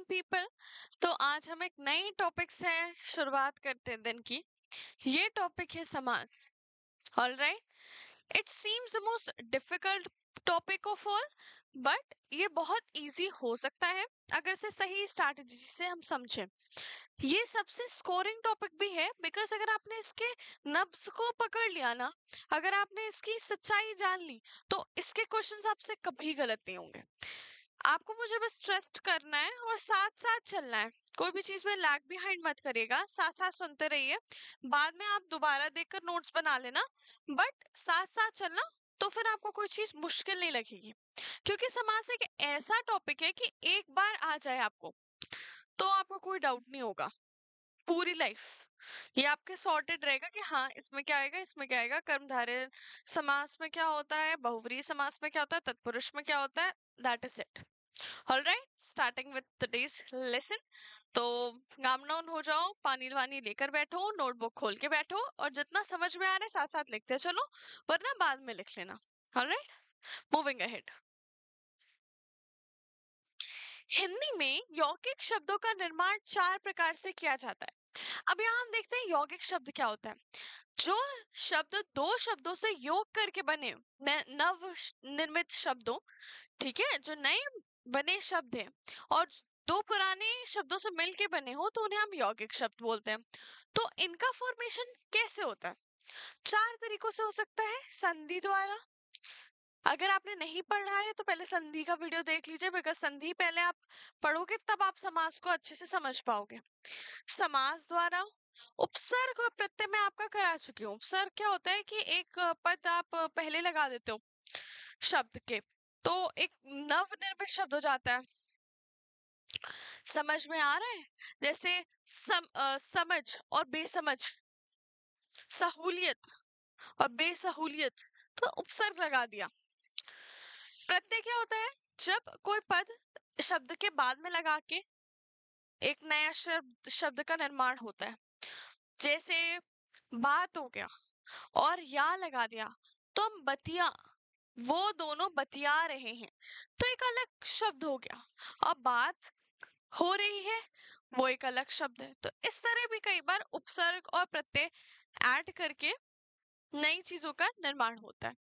Morning people. तो आज हम एक नई टॉपिक से शुरुआत करते हैं दिन की। ये टॉपिक है समास। All right, it seems the most difficult topic of all, but ये बहुत इजी हो सकता है अगर से सही स्ट्रैटेजी से हम समझें। ये सबसे स्कोरिंग टॉपिक भी है बिकॉज अगर आपने इसके नब्ज को पकड़ लिया ना, अगर आपने इसकी सच्चाई जान ली, तो इसके क्वेश्चंस आपसे कभी गलत नहीं होंगे। आपको मुझे बस ट्रस्ट करना है और साथ साथ चलना है। कोई भी चीज में लैग बिहाइंड मत करिएगा, साथ साथ सुनते रहिए। बाद में आप दोबारा देखकर नोट्स बना लेना, बट साथ साथ चलना, तो फिर आपको कोई चीज मुश्किल नहीं लगेगी। क्योंकि समास एक ऐसा टॉपिक है कि एक बार आ जाए आपको, तो आपको कोई डाउट नहीं होगा पूरी लाइफ। ये आपके सॉर्टेड रहेगा कि हाँ, इसमें क्या आएगा, इसमें क्या आएगा, कर्मधारय समास में क्या होता है, बहुव्रीहि समास में क्या होता है, तत्पुरुष में क्या होता है। That is it. Alright, starting with today's lesson. तो काम डाउन हो जाओ, पानी वानी लेकर बैठो, नोटबुक खोल के बैठो और जितना समझ में आ रहा है साथ साथ लिखते चलो, वरना बाद में लिख लेना। Alright, moving ahead. हिंदी में यौगिक शब्दों का निर्माण 4 प्रकार से किया जाता है। अब यहाँ हम देखते हैं यौगिक शब्द क्या होता है। जो शब्द दो शब्दों से योग करके बने, नव निर्मित शब्दों, ठीक है, जो नए बने शब्द हैं और दो पुराने शब्दों से मिलके बने हो, तो उन्हें हम यौगिक शब्द बोलते हैं। तो इनका फॉर्मेशन कैसे होता है? 4 तरीकों से हो सकता है। संधि द्वारा, अगर आपने नहीं पढ़ा है तो पहले संधि का वीडियो देख लीजिए, बिकॉज संधि पहले आप पढ़ोगे तब आप समास को अच्छे से समझ पाओगे। समास द्वारा, उपसर्ग और प्रत्यय मैं आपका करा चुकी हूँ। उपसर्ग क्या होता है कि एक पद आप पहले लगा देते हो शब्द के, तो एक नवनिर्मित शब्द हो जाता है। समझ में आ रहा है? जैसे समझ और बेसमझ, सहूलियत और बेसहूलियत, तो उपसर्ग लगा दिया। प्रत्यय क्या होता है? जब कोई पद शब्द के बाद में लगा के एक नया शब्द शब्द का निर्माण होता है। जैसे बात हो गया और या लगा दिया, तो हम बतिया, वो दोनों बतिया रहे हैं, तो एक अलग शब्द हो गया। अब बात हो रही है, वो एक अलग शब्द है। तो इस तरह भी कई बार उपसर्ग और प्रत्यय ऐड करके नई चीजों का निर्माण होता है।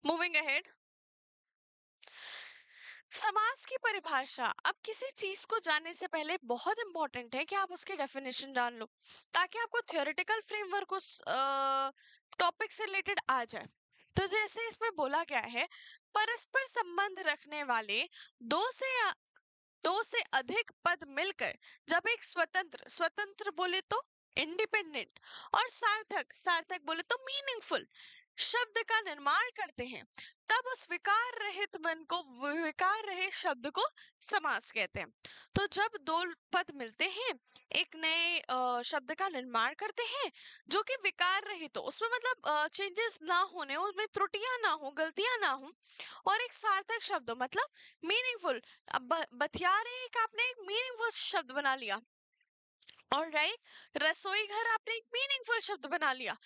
मूविंग अहेड, समास की परिभाषा। अब किसी चीज को जानने से पहले बहुत इंपॉर्टेंट है कि आप उसकी डेफिनेशन जान लो, ताकि आपको थियोरेटिकल फ्रेमवर्क उस टॉपिक से रिलेटेड आ जाए। तो जैसे इसमें बोला गया है, परस्पर संबंध रखने वाले दो से अधिक पद मिलकर जब एक स्वतंत्र, स्वतंत्र बोले तो इंडिपेंडेंट, और सार्थक, सार्थक बोले तो मीनिंगफुल शब्द का निर्माण करते हैं, तब उस विकार रहित मन को, विकार रहित शब्द को समास कहते हैं। तो जब दो पद मिलते हैं, एक नए शब्द का निर्माण करते हैं जो कि विकार रहित हो, उसमें मतलब चेंजेस ना होने, उसमें त्रुटियां ना हो, गलतियां ना हो, और एक सार्थक शब्द हो, मतलब मीनिंगफुल। अब बतिया रहे हैं, आपने एक मीनिंगफुल शब्द बना लिया। और राइट, रसोई घर आपने एक मीनिंगफुल शब्द बना लिया।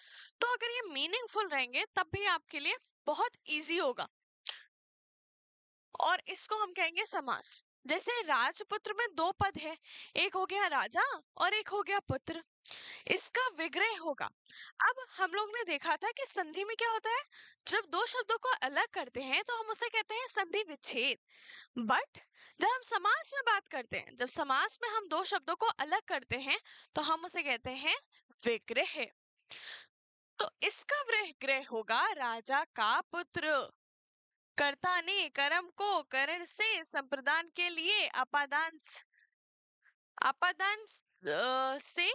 तो अगर ये मीनिंगफुल रहेंगे तब भी आपके लिए बहुत इजी होगा, और इसको हम कहेंगे समास। जैसे राजपुत्र में दो पद है, एक हो गया राजा और एक हो गया पुत्र, इसका विग्रह होगा। अब हम लोग ने देखा था कि संधि में क्या होता है, जब दो शब्दों को अलग करते हैं तो हम उसे कहते हैं संधि विच्छेद। बट जब हम समास में बात करते हैं, जब समास में हम दो शब्दों को अलग करते हैं, तो हम उसे कहते हैं विग्रह। तो इसका विग्रह होगा राजा का पुत्र। कर्ता ने कर्म को करण से संप्रदान के लिए अपादान अपादान से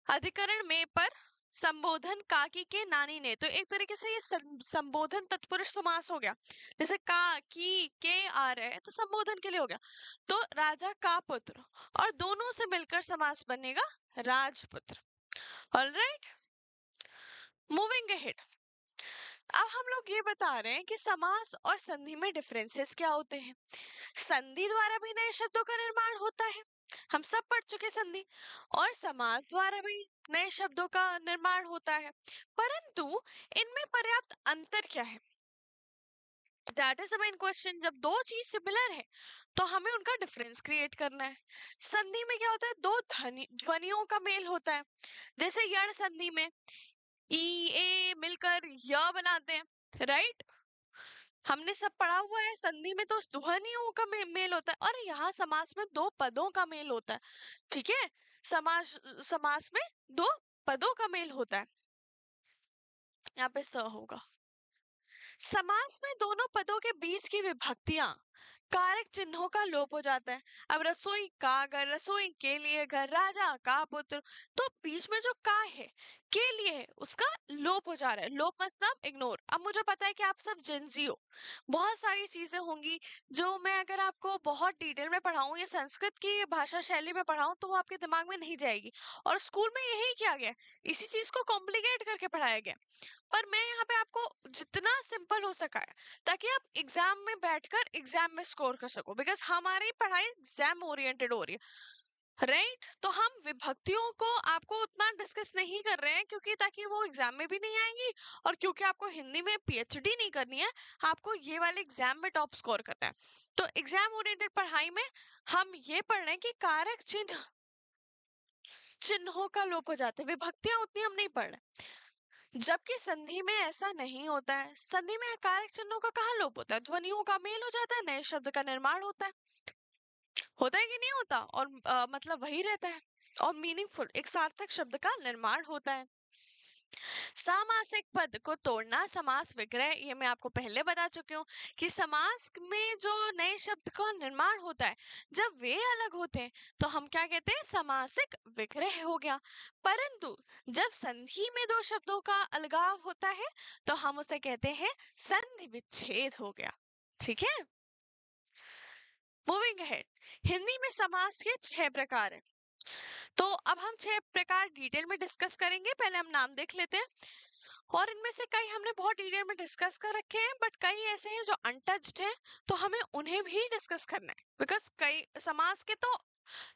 अधिकरण में पर संबोधन काकी के नानी ने, तो एक तरीके से ये संबोधन तत्पुरुष समास हो गया। जैसे का की के आ रहे हैं तो संबोधन के लिए हो गया। तो राजा का पुत्र, और दोनों से मिलकर समास बनेगा राजपुत्र। Alright, moving ahead. अब हम लोग ये बता रहे हैं कि समास और संधि में डिफरेंसेस क्या होते हैं। संधि द्वारा भी नए शब्दों का निर्माण होता है, हम सब पढ़ चुके संधि। और समास द्वारा भी नए शब्दों का निर्माण होता है, परंतु इनमें पर्याप्त अंतर क्या है? That is the main question. जब दो चीज सिमिलर है तो हमें उनका डिफरेंस क्रिएट करना है। संधि में क्या होता है, दो ध्वनियों का मेल होता है। जैसे यण संधि में ई ए मिलकर य बनाते हैं, राइट। हमने सब पढ़ा हुआ है, संधि में तो ध्वनियों का मेल होता है, और यहाँ समास में दो पदों का मेल होता है। ठीक है, समास समास में दो पदों का मेल होता है। यहाँ पे स होगा। समास में दोनों पदों के बीच की विभक्तियां, कारक चिन्हों का लोप हो जाता है। अब रसोई का घर, रसोई के लिए घर, राजा का पुत्र, तो बीच में जो का है, के लिए है, उसका लोप हो जा रहा है। लोप मतलब इग्नोर। अब मुझे पता है कि आप सब जेंजी हो, बहुत सारी चीजें होंगी जो मैं अगर आपको बहुत डिटेल में पढ़ाऊं या संस्कृत की भाषा शैली में पढ़ाऊं तो वो आपके दिमाग में नहीं जाएगी। और स्कूल में यही किया गया, इसी चीज को कॉम्प्लिकेट करके पढ़ाया गया। पर मैं यहाँ पे आपको जितना सिंपल हो सका है, ताकि आप एग्जाम में बैठकर एग्जाम में स्कोर कर सको, बिकॉज हमारी पढ़ाई एग्जाम ओरिएंटेड हो रही है, राइट। तो हम विभक्तियों को आपको उतना डिस्कस नहीं कर रहे हैं, क्योंकि ताकि वो एग्जाम में भी नहीं आएंगी, और क्योंकि आपको हिंदी में पीएचडी नहीं करनी है, आपको ये वाले एग्जाम में टॉप स्कोर करना है। तो एग्जाम ओरिएंटेड पढ़ाई में हम ये पढ़ रहे हैं कि कारक चिन्ह, चिन्हों का लोप हो जाते हैं, विभक्तियां उतनी हम नहीं पढ़ रहे। जबकि संधि में ऐसा नहीं होता है। संधि में कारक चिन्हों का कहाँ लोप होता है, ध्वनियों का मेल हो जाता है, नए शब्द का निर्माण होता है कि नहीं होता, और मतलब वही रहता है, और मीनिंगफुल एक सार्थक शब्द का निर्माण होता है। सामासिक पद को तोड़ना समास विग्रह, ये मैं आपको पहले बता चुकी हूँ कि समास में जो नए शब्द का निर्माण होता है, जब वे अलग होते हैं तो हम क्या कहते हैं, समासिक विग्रह हो गया। परंतु जब संधि में दो शब्दों का अलगाव होता है तो हम उसे कहते हैं संधि विच्छेद हो गया। ठीक है, मूविंग अहेड। हिंदी में समास के 6 प्रकार हैं। तो अब हम 6 प्रकार डिटेल में डिस्कस करेंगे। पहले हम नाम देख लेते हैं, और इनमें से कई हमने बहुत डिटेल में डिस्कस कर रखे हैं, बट कई ऐसे हैं जो अनटच्ड हैं, तो हमें उन्हें भी डिस्कस करना है। बिकॉज कई समास के तो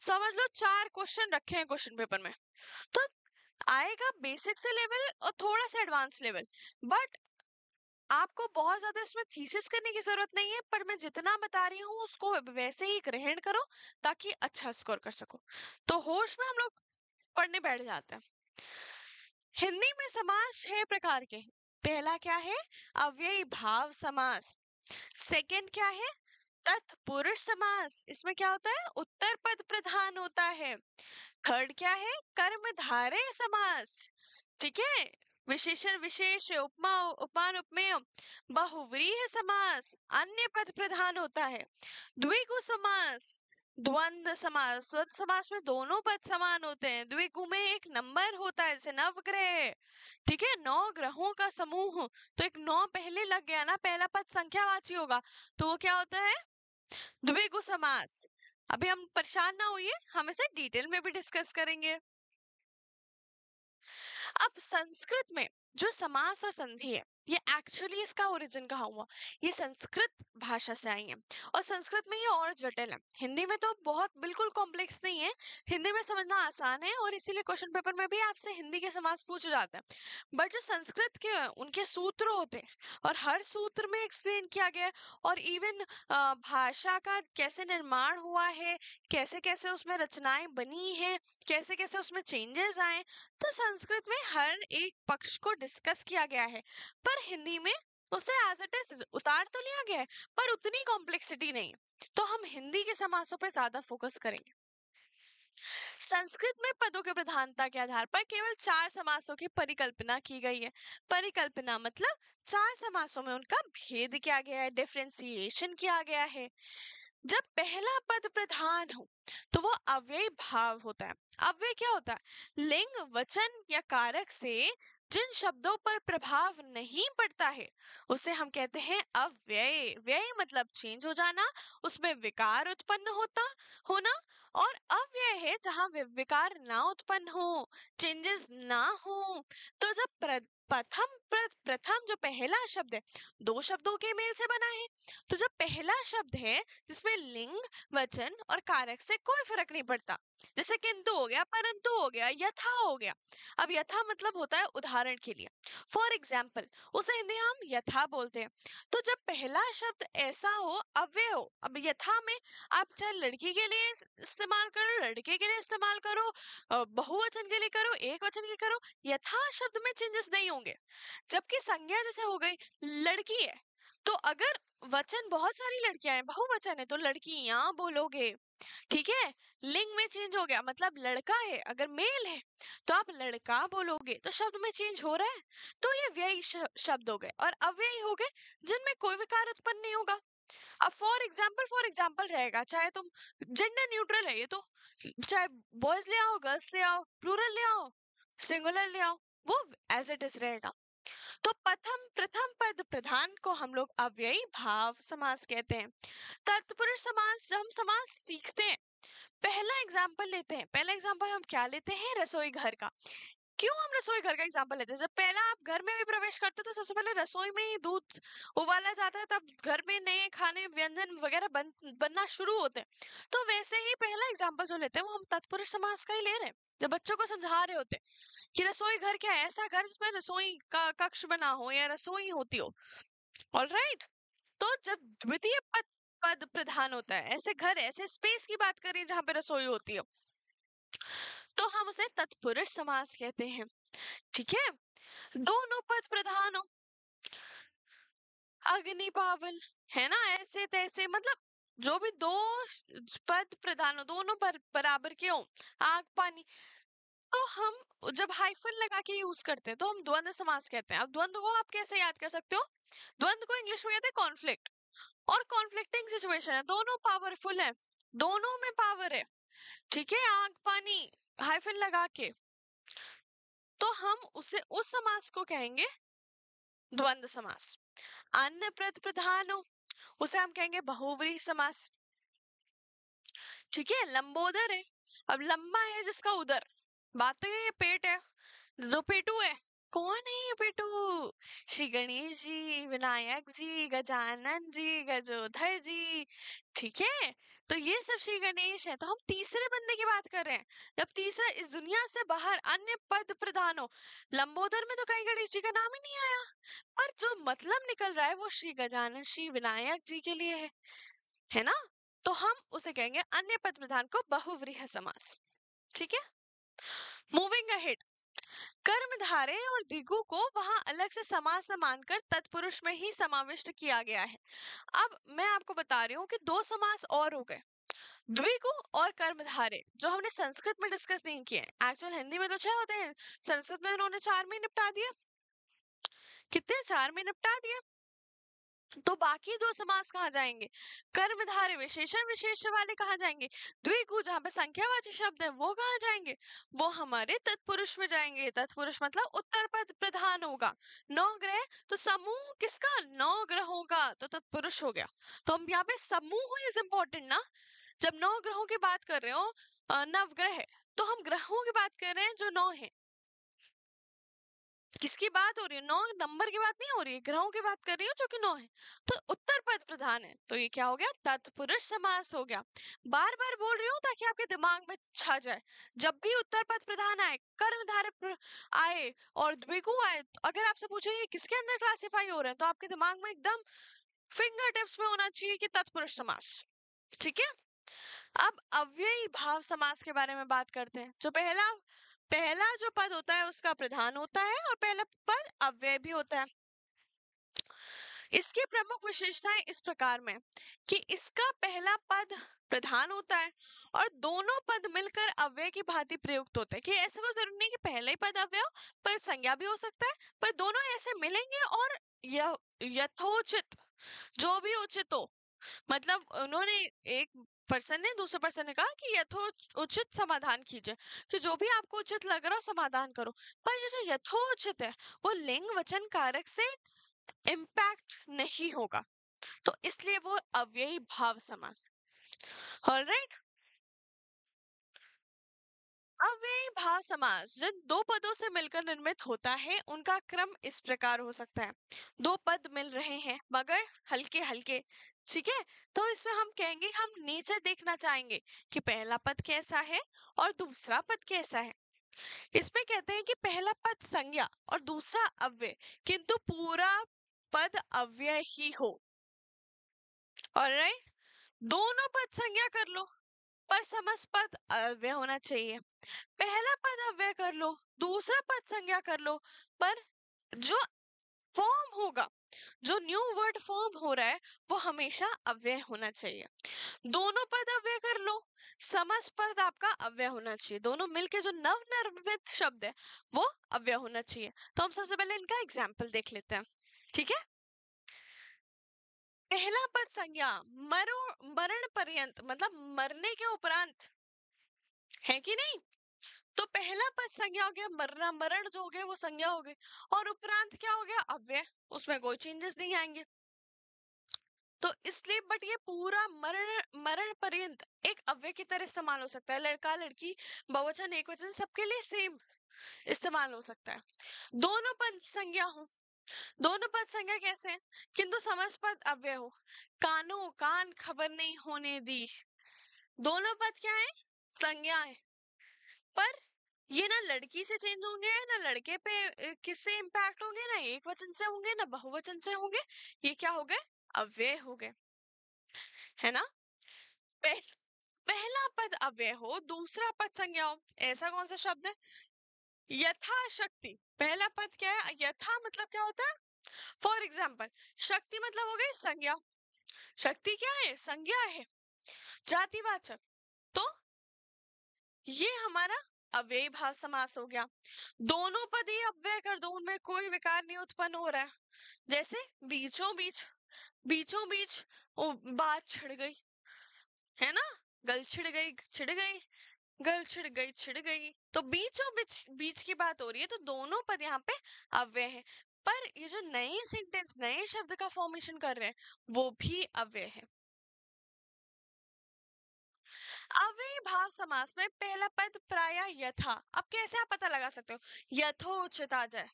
समझ लो 4 क्वेश्चन रखे हैं क्वेश्चन पेपर में, तो आएगा बेसिक से लेवल और थोड़ा सा एडवांस लेवल। बट आपको बहुत ज्यादा इसमें थीसिस करने की जरूरत नहीं है, पर मैं जितना बता रही हूँ उसको वैसे ही ग्रहण करो ताकि अच्छा स्कोर कर सको। तो होश में हम लोग पढ़ने बैठ जाते हैं। हिंदी में समास 6 प्रकार के हैं। पहला क्या है, अव्ययी भाव समास। सेकंड क्या है, तत्पुरुष समास, इसमें क्या होता है, उत्तर पद प्रधान होता है। थर्ड क्या है, कर्मधारय समास। ठीक है, विशेषण विशेष, उपमा उपमान उपमेय, बहुव्रीहि समास, अन्य पद प्रधान होता है। द्विगु समास, द्वंद्व समास, द्वंद्व समास में दोनों पद समान होते हैं। द्विगु में एक नंबर होता है, जैसे नवग्रह। ठीक है, 9 ग्रहों का समूह, तो एक 9 पहले लग गया ना, पहला पद संख्यावाची होगा, तो वो क्या होता है, द्विगु समास। अभी हम परेशान ना होइए, हम इसे डिटेल में भी डिस्कस करेंगे। अब संस्कृत में जो समास और संधि है, ये एक्चुअली इसका ओरिजिन कहाँ हुआ, ये संस्कृत भाषा से आई है, और संस्कृत में ये और जटिल है। हिंदी में तो बहुत बिल्कुल कॉम्प्लेक्स नहीं है, हिंदी में समझना आसान है, और इसीलिए क्वेश्चन पेपर में भी आपसे हिंदी के समास पूछे जाते हैं। बट जो संस्कृत के उनके सूत्र होते हैं, और हर सूत्र में एक्सप्लेन किया गया है, और इवन भाषा का कैसे निर्माण हुआ है, कैसे कैसे उसमें रचनाएं बनी हैं, कैसे कैसे उसमें चेंजेस आए, तो संस्कृत में हर एक पक्ष को डिस्कस किया गया है। पर हिंदी में उसे एज इट इज उतार तो लिया गया है, पर उतनी कॉम्प्लेक्सिटी नहीं। तो हम हिंदी के समासों पे ज्यादा फोकस करेंगे। संस्कृत में पदों के प्रधानता के आधार पर केवल 4 समासों की परिकल्पना की गई है। परिकल्पना मतलब 4 समासों में उनका भेद किया गया है, डिफरेंशिएशन किया गया है। जब पहला पद प्रधान हो तो वो अव्ययी भाव होता है। अव्यय क्या होता है, लिंग वचन या कारक से जिन शब्दों पर प्रभाव नहीं पड़ता है उसे हम कहते हैं अव्यय। व्यय मतलब चेंज हो जाना, उसमें विकार उत्पन्न होता होना। और अव्यय है जहां विकार ना उत्पन्न हो, चेंजेस ना हो। तो जब प्रथम जो पहला शब्द है, दो शब्दों के मेल से बना है। तो जब पहला शब्द है जिसमें लिंग, वचन और कारक से कोई फर्क नहीं पड़ता, जैसे किंतु हो गया, परंतु हो गया, यथा हो गया। अब यथा मतलब होता है उदाहरण के लिए, फॉर एग्जाम्पल, उसे हिंदी हम यथा बोलते हैं। तो जब पहला शब्द ऐसा हो, अव्यय हो, अब यथा में आप चाहे लड़की के लिए इस्तेमाल करो, लड़के के लिए इस्तेमाल करो, बहुवचन के लिए करो, एक वचन के करो, यथा शब्द में चेंजेस नहीं होंगे। जबकि संज्ञा जैसे हो गई, लड़की है, तो अगर वचन बहुत सारी लड़कियां हैं, बहुवचन है, तो लड़कियां बोलोगे, ठीक है। लिंग में चेंज हो गया, मतलब लड़का है, अगर मेल है तो आप लड़का बोलोगे, तो शब्द में चेंज हो रहा है। तो ये व्ययी शब्द हो गए, और अव्ययी हो गए जिनमें कोई विकार उत्पन्न नहीं होगा। अब फॉर एग्जाम्पल रहेगा, चाहे तुम जेंडर न्यूट्रल है ये तो, चाहे बॉयज ले आओ, गर्ल्स ले आओ, प्लूरल ले आओ, सिंगुलर ले आओ, वो एज इट इज रहेगा। तो प्रथम पद प्रधान को हम लोग अव्ययी भाव समास कहते हैं। तत्पुरुष समास, जब हम समास सीखते हैं, पहला एग्जाम्पल लेते हैं। पहला एग्जाम्पल हम क्या लेते हैं? रसोई घर का। क्यों हम रसोई घर का एग्जाम्पल लेते हैं? जब पहला आप घर में भी प्रवेश करते हो तो सबसे पहले रसोई में ही दूध उबाला जाता है, तब घर में नए खाने व्यंजन वगैरह बनना शुरू होते हैं। तो वैसे ही पहला एग्जाम्पल जो लेते हैं वो हम तत्पुरुष समास का ही ले रहे हैं, जब बच्चों को समझा रहे होते हैं कि रसोई घर क्या है, ऐसा घर जिसमें रसोई का कक्ष बना हो या रसोई होती हो। ऑलराइट। तो जब द्वितीय पद पद प्रधान होता है, ऐसे घर, ऐसे स्पेस की बात करें जहां पे रसोई होती हो, तो हम उसे तत्पुरुष समास कहते हैं। ठीक है। दोनों पद प्रधान हो, अग्नि पावल, है ना, ऐसे तैसे, मतलब जो भी दो पद प्रधान हो, दोनों बराबर के हो, आग पानी, तो हम जब हाइफन लगा के यूज करते हैं तो हम द्वंद्व समास कहते हैं। अब द्वंद्व को आप कैसे याद कर सकते हो? द्वंद्व को इंग्लिश में कहते हैं कॉन्फ्लिक्ट, और कॉन्फ्लिक्टिंग सिचुएशन है, दोनों पावरफुल है, दोनों में पावर है, ठीक है, आग पानी हाइफन लगा के, तो हम उसे उस समास को कहेंगे द्वंद्व समास। अन्य पद प्रधान हो, उसे हम कहेंगे बहुव्रीहि समास। ठीक है। लंबोदर है, अब लंबा है जिसका उदर, बात तो ये पेट है, जो पेटू है, कौन है ये पेटू? श्री गणेश जी, विनायक जी, गजानन जी, गजोधर जी, ठीक है। तो ये सब श्री गणेश है, तो हम तीसरे बंदे की बात कर रहे हैं। जब तीसरा इस दुनिया से बाहर अन्य पद प्रधान हो, लंबोदर में तो कहीं गणेश जी का नाम ही नहीं आया, पर जो मतलब निकल रहा है वो श्री गजानन, श्री विनायक जी के लिए है ना। तो हम उसे कहेंगे अन्य पद प्रधान को बहुव्रीहि समास। ठीक है। मूविंग अहेड, कर्मधारय और द्विगु को वहां अलग से समास न मानकर तत्पुरुष में ही समाविष्ट किया गया है। अब मैं आपको बता रही हूँ कि दो समास और हो गए, द्विगु और कर्मधारय, जो हमने संस्कृत में डिस्कस नहीं किए। एक्चुअल हिंदी में तो 6 होते हैं, संस्कृत में उन्होंने 4 में निपटा दिया। कितने? 4 में निपटा दिया। तो बाकी दो समास कहाँ जाएंगे? कर्मधारय विशेषण विशेष्य वाले कहाँ जाएंगे? द्विगु जहाँ पे संख्यावाची शब्द है वो कहाँ जाएंगे? वो हमारे तत्पुरुष में जाएंगे। तत्पुरुष मतलब उत्तर पद प्रधान होगा। 9 ग्रह, तो समूह किसका? 9 ग्रहों का, तो तत्पुरुष हो गया। तो हम यहाँ पे समूह इज इंपॉर्टेंट ना, जब 9 ग्रहों की बात कर रहे हो, नवग्रह है, तो हम ग्रहों की बात कर रहे हैं जो 9 है। किसकी बात हो रही है? 9 नंबर की बात नहीं हो रही है, ग्रहों की बात कर रही हूँ जो कि 9 है। तो उत्तर पद प्रधान है, तो ये क्या हो गया? तत्पुरुष समास हो गया। बार बार बोल रही हूँ ताकि आपके दिमाग में छा जाए। जब भी उत्तर पद प्रधान आए, कर्मधारय आए और द्विगु आए, अगर आपसे पूछे ये किसके अंदर क्लासिफाई हो रहे हैं, तो आपके दिमाग में एकदम फिंगर टिप्स में होना चाहिए कि तत्पुरुष समास। ठीक है। अब अव्ययी भाव समास के बारे में बात करते हैं। जो पहला पहला जो पद होता है उसका प्रधान होता है, और पहला पद अव्यय भी होता है। इसकी प्रमुख विशेषताएं इस प्रकार में कि इसका पहला पद प्रधान होता है और दोनों पद मिलकर अव्यय की भांति प्रयुक्त होते हैं। कि ऐसा कोई जरूरी नहीं कि पहले ही पद अव्यय हो, पर संज्ञा भी हो सकता है, पर दोनों ऐसे मिलेंगे और यथोचित, जो भी उचित हो, मतलब उन्होंने, एक पर्सन ने दूसरे पर्सन ने कहा कि यथोचित समाधान कीजिए, कि जो भी आपको उचित लग रहा हो समाधान करो, पर ये जो यथोचित है वो लिंग वचन कारक से इम्पैक्ट नहीं होगा, तो इसलिए वो अव्ययी भाव समास। ऑलराइट। अव्ययीभाव समास जिन दो पदों से मिलकर निर्मित होता है उनका क्रम इस प्रकार हो सकता है। दो पद मिल रहे हैं मगर हल्के हल्के, ठीक है, तो इसमें हम कहेंगे, हम नेचर देखना चाहेंगे कि पहला पद कैसा है और दूसरा पद कैसा है। इसमें कहते हैं कि पहला पद संज्ञा और दूसरा अव्यय, किंतु पूरा पद अव्यय ही हो। ऑलराइट, दोनों पद संज्ञा कर लो पर समस्त पद अव्यय होना चाहिए। पहला पद अव्यय कर लो, दूसरा पद संज्ञा कर लो, पर जो फॉर्म होगा, जो न्यू वर्ड फॉर्म हो रहा है, वो हमेशा अव्यय होना चाहिए। दोनों पद अव्यय कर लो, समस्त पद आपका अव्यय होना चाहिए। दोनों मिलके जो नवनिर्मित शब्द है वो अव्यय होना चाहिए। तो हम सबसे पहले इनका एग्जाम्पल देख लेते हैं, ठीक है। पहला पद संज्ञा, मरो मरण पर्यंत, मतलब मरने के उपरांत, है कि नहीं। तो पहला पद संज्ञा हो गया, मरना, मरण जो हो गया वो संज्ञा हो गई, और उपरांत क्या हो गया, अव्यय, उसमें कोई चेंजेस नहीं आएंगे। तो इसलिए, बट ये पूरा मरण मरण पर्यंत एक अव्यय की तरह इस्तेमाल हो सकता है। लड़का लड़की बहुवचन एकवचन सबके लिए सेम इस्तेमाल हो सकता है। दोनों पद संज्ञा हो, दोनों पद संज्ञा कैसे है, किंतु समस्त पद अव्यय हो। कानो कान खबर नहीं होने दी, दोनों पद क्या है, संज्ञा है, पर ये ना लड़की से चेंज होंगे ना लड़के पे किससे इम्पैक्ट होंगे, ना एक वचन से होंगे ना बहुवचन से होंगे, ये क्या हो गए, अव्यय हो गए, है ना। पह, पहला पद अव्यय हो, दूसरा पद संज्ञा हो, ऐसा कौन सा शब्द है, यथाशक्ति। पहला पद क्या है, यथा मतलब क्या होता है, फॉर एग्जाम्पल, शक्ति मतलब हो गई संज्ञा, शक्ति क्या है, संज्ञा है, जातिवाचक। तो ये हमारा अव्ययी भाव समास हो गया। दोनों पद ही अव्यय कर दो, उनमें कोई विकार नहीं उत्पन्न हो रहा है। जैसे बीचों बीच, बीचों बीच बात छिड़ गई, है ना, गल छिड़ गई, छिड़ गई, गल छिड़ गई, छिड़ गई, तो बीचों बीच बीच की बात हो रही है, तो दोनों पद यहाँ पे अव्यय है। पर ये जो नए सेंटेंस, नए शब्द का फॉर्मेशन कर रहे हैं, वो भी अव्यय है। अव्ययी भाव समास में पहला पद प्राय यथा, अब कैसे आप पता लगा सकते हो, यथोचित आ जाए,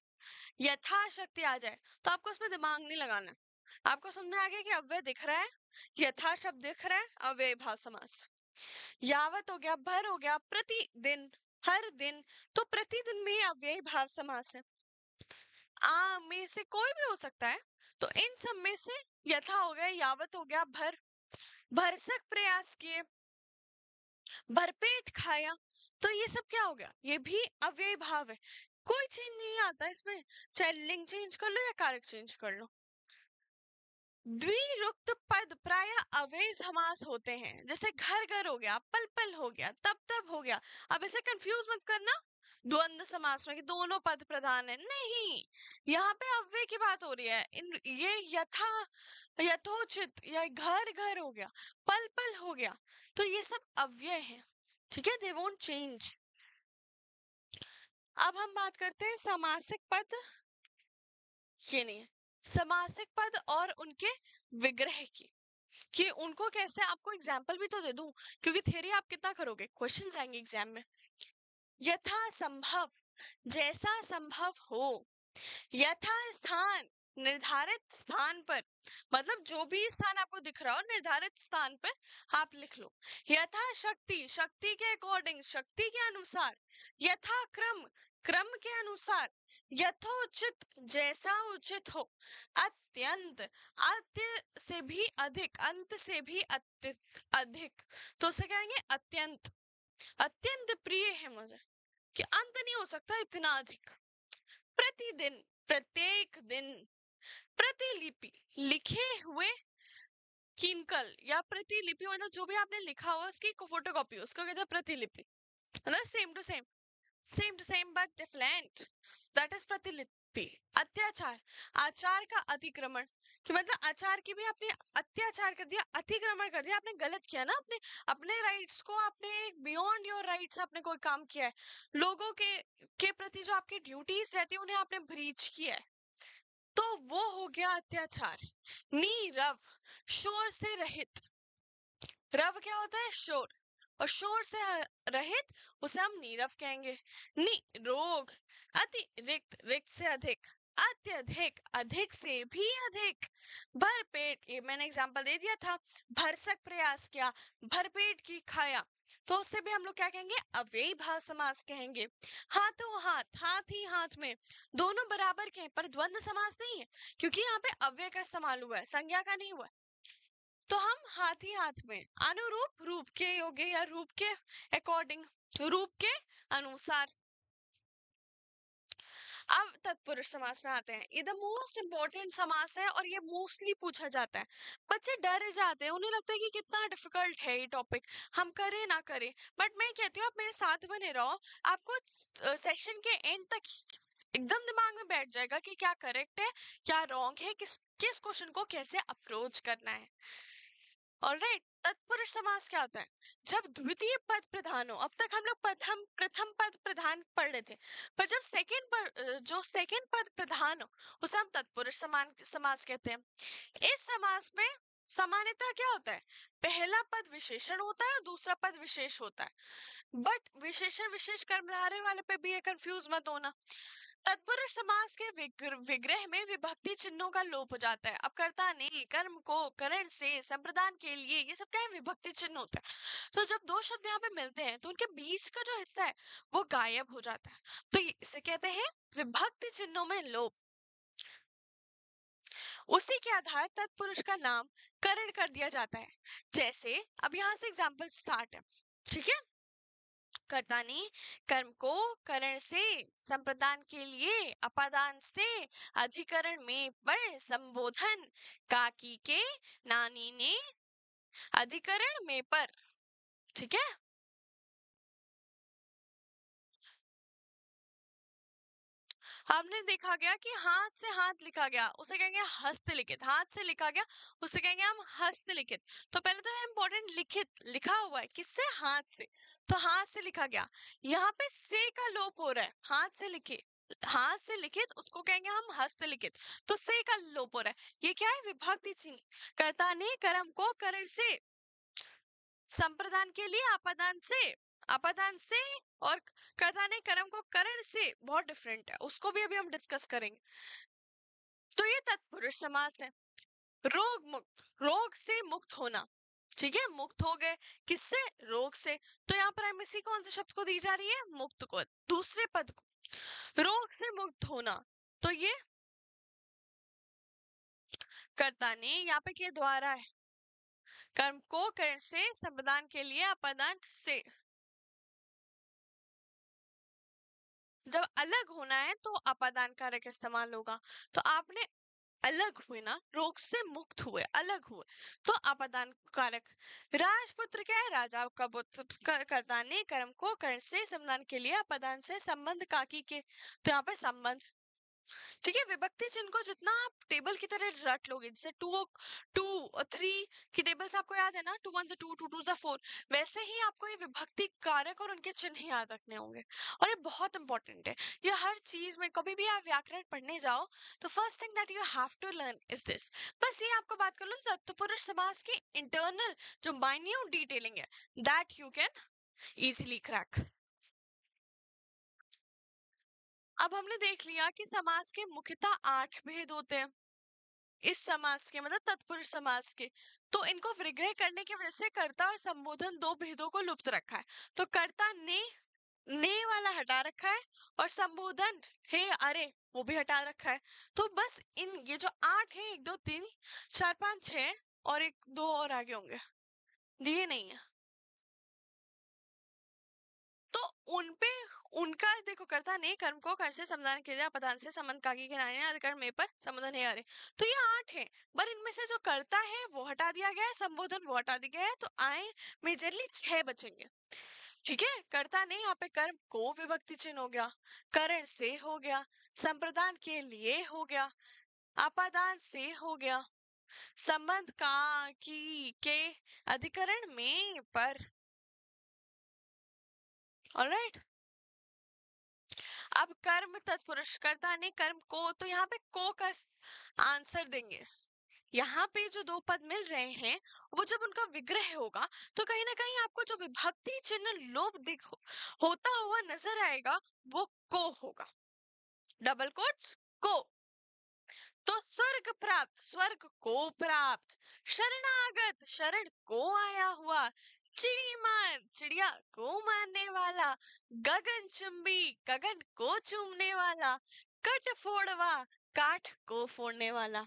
यथाशक्ति आ जाए, तो आपको उसमें दिमाग नहीं लगाना, आपको समझ में आ गया कि अव्यय दिख रहा है, यथा शब्द दिख रहा है, अव्ययी भाव समास। यावत हो गया, भर हो गया, प्रतिदिन, हर दिन, तो प्रतिदिन में अव्ययी भाव समास है। आ में से कोई भी हो सकता है, तो इन सब में से यथा हो गया, यावत हो गया, भर, भरसक प्रयास किए, भरपेट खाया, तो ये सब क्या हो गया, ये भी अव्ययी भाव है। कोई चेंज नहीं आता इसमें, चाहे लिंग चेंज कर लो या कारक चेंज कर लो। द्विरुक्त पद प्राय अव्ययी समास होते हैं, जैसे घर घर हो गया, पल पल हो गया, तब तब हो गया। अब इसे कंफ्यूज मत करना द्वंद्व समास में कि दोनों पद प्रधान है, नहीं, यहाँ पे अव्यय की बात हो रही है। इन ये यथा, यथोचित, या घर घर हो गया, पल पल हो गया, तो ये सब अव्यय है, ठीक है, दे वोंट चेंज। अब हम बात करते हैं समासिक पद, ये नहीं है, समासिक पद और उनके विग्रह की, कि उनको कैसे, आपको एग्जाम्पल भी तो दे दूं, क्योंकि थ्योरी आप कितना करोगे, क्वेश्चंस आएंगे एग्जाम में। यथा संभव, जैसा संभव हो, यथा स्थान, निर्धारित स्थान पर, मतलब जो भी स्थान आपको दिख रहा हो निर्धारित स्थान पर आप लिख लो। यथा शक्ति, शक्ति के अकॉर्डिंग, शक्ति के अनुसार। यथा क्रम, क्रम के अनुसार। यथोचित, जैसा उचित हो। अत्यंत, अत्य से भी अधिक, अंत से भी अधिक, तो उसे कहेंगे अत्यंत, अत्यंत प्रिय है मुझे, कि अंत नहीं हो सकता इतना अधिक। प्रतिदिन, प्रत्येक दिन। प्रतिलिपि, लिखे हुए किनकल, या प्रतिलिपि मतलब जो भी आपने लिखा हुआ उसकी फोटोकॉपी, उसको कहते हैं प्रतिलिपि, मतलब same to same, same to same but different, that is प्रतिलिपि। अत्याचार, आचार का अतिक्रमण, कि मतलब आचार की भी आपने अत्याचार कर दिया, अतिक्रमण कर दिया, आपने गलत किया ना, अपने अपने राइट्स को आपने बियॉन्ड योर राइट्स आपने कोई काम किया है, लोगों के प्रति जो आपकी ड्यूटीज रहती है उन्हें आपने ब्रीच किया है, तो वो हो गया अत्याचार। नीरव, शोर से रहित, रव क्या होता है, शोर, और शोर से रहित उसे हम नीरव कहेंगे। नी रोग, अति रिक्त, रिक्त से अधिक, अत्यधिक, अधिक से भी अधिक, भरपेट, ये मैंने एग्जांपल दे दिया था, भरसक प्रयास किया, भरपेट की खाया, तो उससे भी हम लोग क्या कहेंगे, अव्ययी भाव समास कहेंगे। हाथों हाथ, हाथ ही हाथ में, दोनों बराबर के पर द्वंद्व समास नहीं है, क्योंकि यहाँ पे अव्यय का इस्तेमाल हुआ है, संज्ञा का नहीं हुआ है। तो हम हाथ ही हाथ में, अनुरूप, रूप के योग्य या रूप के अकॉर्डिंग, रूप के अनुसार। अब तत्पुरुष समास में आते हैं, ये द मोस्ट इंपॉर्टेंट समास है और ये मोस्टली पूछा जाता है। बच्चे डर जाते हैं, उन्हें लगता है कि कितना डिफिकल्ट है ये टॉपिक, हम करें ना करें, बट मैं कहती हूँ आप मेरे साथ बने रहो, आपको सेशन के एंड तक एकदम दिमाग में बैठ जाएगा कि क्या करेक्ट है, क्या रॉन्ग है, किस किस क्वेश्चन को कैसे अप्रोच करना है। ऑलराइट, तत्पुरुष समास क्या होता है, जब द्वितीय पद प्रधान हो। अब तक हम लोग प्रथम पद प्रधान पढ़ रहे थे, पर जब जो सेकंड पद प्रधान हो उसे हम तत्पुरुष समास कहते हैं। इस समास में सामान्यतः क्या होता है, पहला पद विशेषण होता है और दूसरा पद विशेष होता है, बट विशेषण विशेष कर्मधारय वाले पे भी ये कंफ्यूज मत होना। तत्पुरुष समास के विग्रह में विभक्ति चिन्हों का लोप हो जाता है। अब कर्ता ने कर्म को करण से संप्रदान के लिए, ये सब क्या है, विभक्ति चिन्ह होता है। तो जब दो शब्द यहाँ पे मिलते हैं तो उनके बीच का जो हिस्सा है वो गायब हो जाता है, तो इसे कहते हैं विभक्ति चिन्हों में लोप। उसी के आधार तत्पुरुष का नाम करण कर दिया जाता है। जैसे अब यहाँ से एग्जाम्पल स्टार्ट है, ठीक है। कर्ता ने कर्म को करण से संप्रदान के लिए अपादान से अधिकरण में पर संबोधन काकी के नानी ने अधिकरण में पर, ठीक है। हमने देखा गया कि हाथ से हाथ लिखा गया उसे कहेंगे हस्तलिखित, हाथ से लिखा गया उसे कहेंगे हम हस्तलिखित। तो पहले तो है इंपॉर्टेंट, लिखित, लिखा हुआ है किससे, हाथ से, तो हाथ से लिखा गया। यहाँ पे से का लोप हो रहा है, हाथ से लिखे, हाथ से लिखित उसको कहेंगे हम हस्तलिखित, तो से का लोप हो रहा है, ये क्या है, विभक्ति चिन्ह। कर्ता ने कर्म को करण से संप्रदान के लिए अपादान से, अपादान से, और कर्ता ने कर्म को करण से बहुत डिफरेंट है, उसको भी अभी हम डिस्कस करेंगे। तो ये तत्पुरुष समास है। रोग मुक्त, रोग से मुक्त होना, ठीक है, मुक्त हो गए किससे, रोग से, तो यहाँ पर एमएससी कौन से शब्द को दी जा रही है, मुक्त को, दूसरे पद को, रोग से मुक्त होना। तो ये कर्ता ने, यहाँ पे के द्वारा है, कर्म को करण से संप्रदान के लिए अपादान से, जब अलग होना है तो अपादान कारक इस्तेमाल होगा। तो आपने अलग हुए ना, रोग से मुक्त हुए, अलग हुए, तो अपादान कारक। राजपुत्र क्या है, राजा का पुत्र, कर्ता ने कर्म को कर्ण से संबंध के लिए अपादान से संबंध काकी के, तो यहाँ पे संबंध, ठीक है। विभक्ति चिन्ह को जितना आप टेबल की तरह रट लोगे, जैसे टू और थ्री की टेबल्स आपको याद है ना, टू वन से टू, टू टू से फोर, वैसे ही आपको ये विभक्ति कारक और उनके चिन्ह याद रखने होंगे, और ये बहुत इंपॉर्टेंट है। ये हर चीज में, कभी भी आप व्याकरण पढ़ने जाओ तो first thing that you have to learn is this. बस ये आपको बात कर लो, तत्पुरुष समास की इंटरनल जो माइन्यूट डिटेलिंग है, that you can easily crack. अब हमने देख लिया कि समास के मुख्यतः 8 भेद होते हैं, इस समास के मतलब तत्पुरुष समास के। तो इनको विग्रह करने की वजह से कर्ता और संबोधन दो भेदों को लुप्त रखा है। तो कर्ता ने वाला हटा रखा है, और संबोधन हे अरे वो भी हटा रखा है। तो बस इन ये जो 8 है, 1 2 3 4 5 6 और एक दो और आगे होंगे, दिए नहीं है, तो उनपे उनका देखो, कर्ता ने कर्म को कर से समाधान के लिए अपदान से संबंध काकी के नानी ने अधिकरण में पर संबोधन है अरे, तो ये 8 है, पर इनमें से जो कर्ता है वो हटा दिया गया है, संबोधन वो हटा दिया गया है, तो आए मेजरली 6 बचेंगे, ठीक है। कर्ता ने यहाँ पे कर्म को विभक्ति चिन्ह हो गया, करण से हो गया, संप्रदान के लिए हो गया, अपादान से हो गया, संबंध का की के अधिकरण में पर। ऑलराइट, अब कर्म तत्पुरुष, कर्ता ने कर्म को, तो यहाँ पे को का आंसर देंगे, यहाँ पे जो दो पद मिल रहे हैं वो जब उनका विग्रह होगा तो कहीं ना कहीं आपको जो विभक्ति चिन्ह लोप दिख होता हुआ नजर आएगा वो को होगा, डबल कोट्स को। तो स्वर्ग प्राप्त, स्वर्ग को प्राप्त, शरणागत, शरण को आया हुआ, चिड़ी मार, चिड़िया को मारने वाला, गगन चुंबी, गगन को चूमने वाला, कट फोड़वा, काठ को फोड़ने वाला।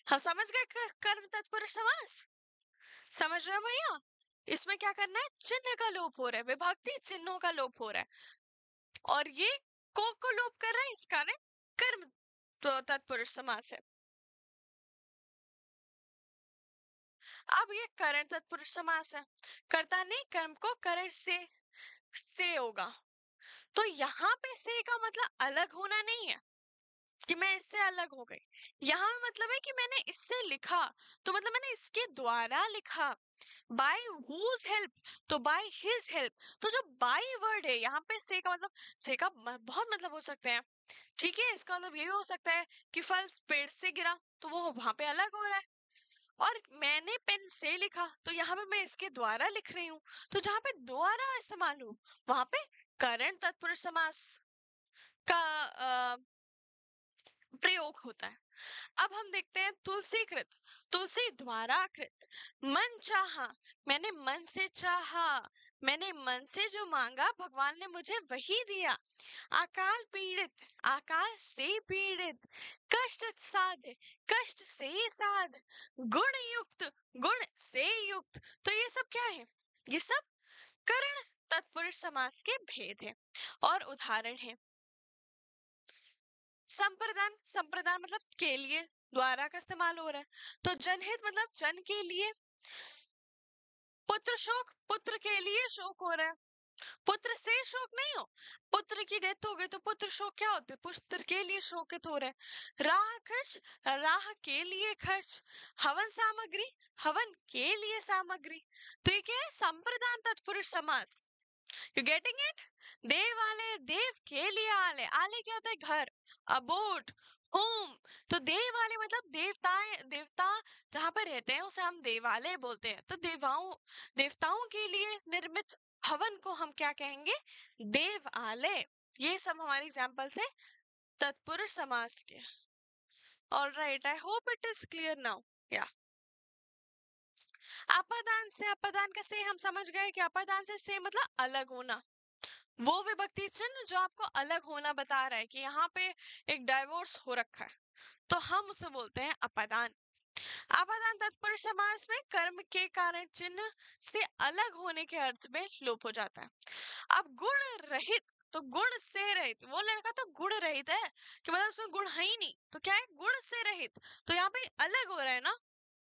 हम समझ गए कर्म तत्पुरुष समास? समझ रहे हो भैया? इसमें क्या करना है, चिन्ह का लोप हो रहा है, विभक्ति चिन्हों का लोप हो रहा है, और ये को लोप कर रहा है, इस कारण कर्म तो तत्पुरुष समास है। अब ये करण तत्पुरुष समास है, कर्ता ने कर्म को करण से होगा। तो यहाँ पे से का मतलब अलग होना नहीं है कि मैं इससे अलग हो गई, यहाँ मतलब है कि मैंने इससे लिखा तो मतलब मैंने इसके द्वारा लिखा, बाय whose हेल्प, तो बाय हिज हेल्प। तो जो बाय वर्ड है यहाँ पे से का मतलब, से का बहुत मतलब हो सकते हैं, ठीक है। इसका मतलब ये भी हो सकता है कि फल पेड़ से गिरा तो वो वहां पे अलग हो रहा है, और मैंने पेन से लिखा तो यहाँ पे मैं इसके द्वारा लिख रही हूँ, तो जहां पे द्वारा इस्तेमाल हो वहां पे करण तत्पुरुष समास का प्रयोग होता है। अब हम देखते हैं तुलसी कृत, तुलसी द्वारा कृत, मन चाहा, मैंने मन से चाहा, मैंने मन से जो मांगा भगवान ने मुझे वही दिया। अकाल पीड़ित, अकाल से पीड़ित, कष्ट साध, कष्ट से साध, गुण युक्त, गुण से युक्त। तो ये सब क्या है, ये सब करण तत्पुरुष समास के भेद है और उदाहरण है। संप्रदान, संप्रदान मतलब के लिए, द्वारा का इस्तेमाल हो रहा है। तो जनहित मतलब जन के लिए। पुत्र शोक, पुत्र के लिए शोक हो रहा है, पुत्र से शोक नहीं हो, पुत्र की डेथ हो गई तो पुत्र शोक क्या होते हैं, पुत्र के लिए शोकित हो रहे हैं। राह खर्च, राह के लिए खर्च, हवन सामग्री, हवन के लिए सामग्री। तो ये क्या है, संप्रदान तत्पुरुष समास। You getting it? देव आले, देव के लिए आले, आले क्या होता है, घर, अबोट, होम। तो देव आले मतलब देवताएं, देवता जहां पर रहते हैं उसे हम देवालय बोलते हैं। तो देवाओं, देवताओं के लिए निर्मित हवन को हम क्या कहेंगे, देव आलय। ये सब हमारे एग्जाम्पल थे तत्पुरुष समास के। All right, I hope it is clear now. या अपादान से, अपादान का से हम समझ गए कि अपादान से मतलब अलग होना, वो विभक्ति चिन्ह जो आपको अलग होना बता रहा है कि यहाँ पे एक डाइवोर्स हो रखा है, तो हम उसे बोलते हैं अपादान। अपादान तत्पुरुष समास में कर्म के कारण चिन्ह से अलग होने के अर्थ में लोप हो जाता है। अब गुण रहित, तो गुण से रहित, वो लड़का तो गुण रहित है कि मतलब उसमें गुण है ही नहीं, तो क्या है, गुण से रहित। तो यहाँ पे अलग हो रहा है ना,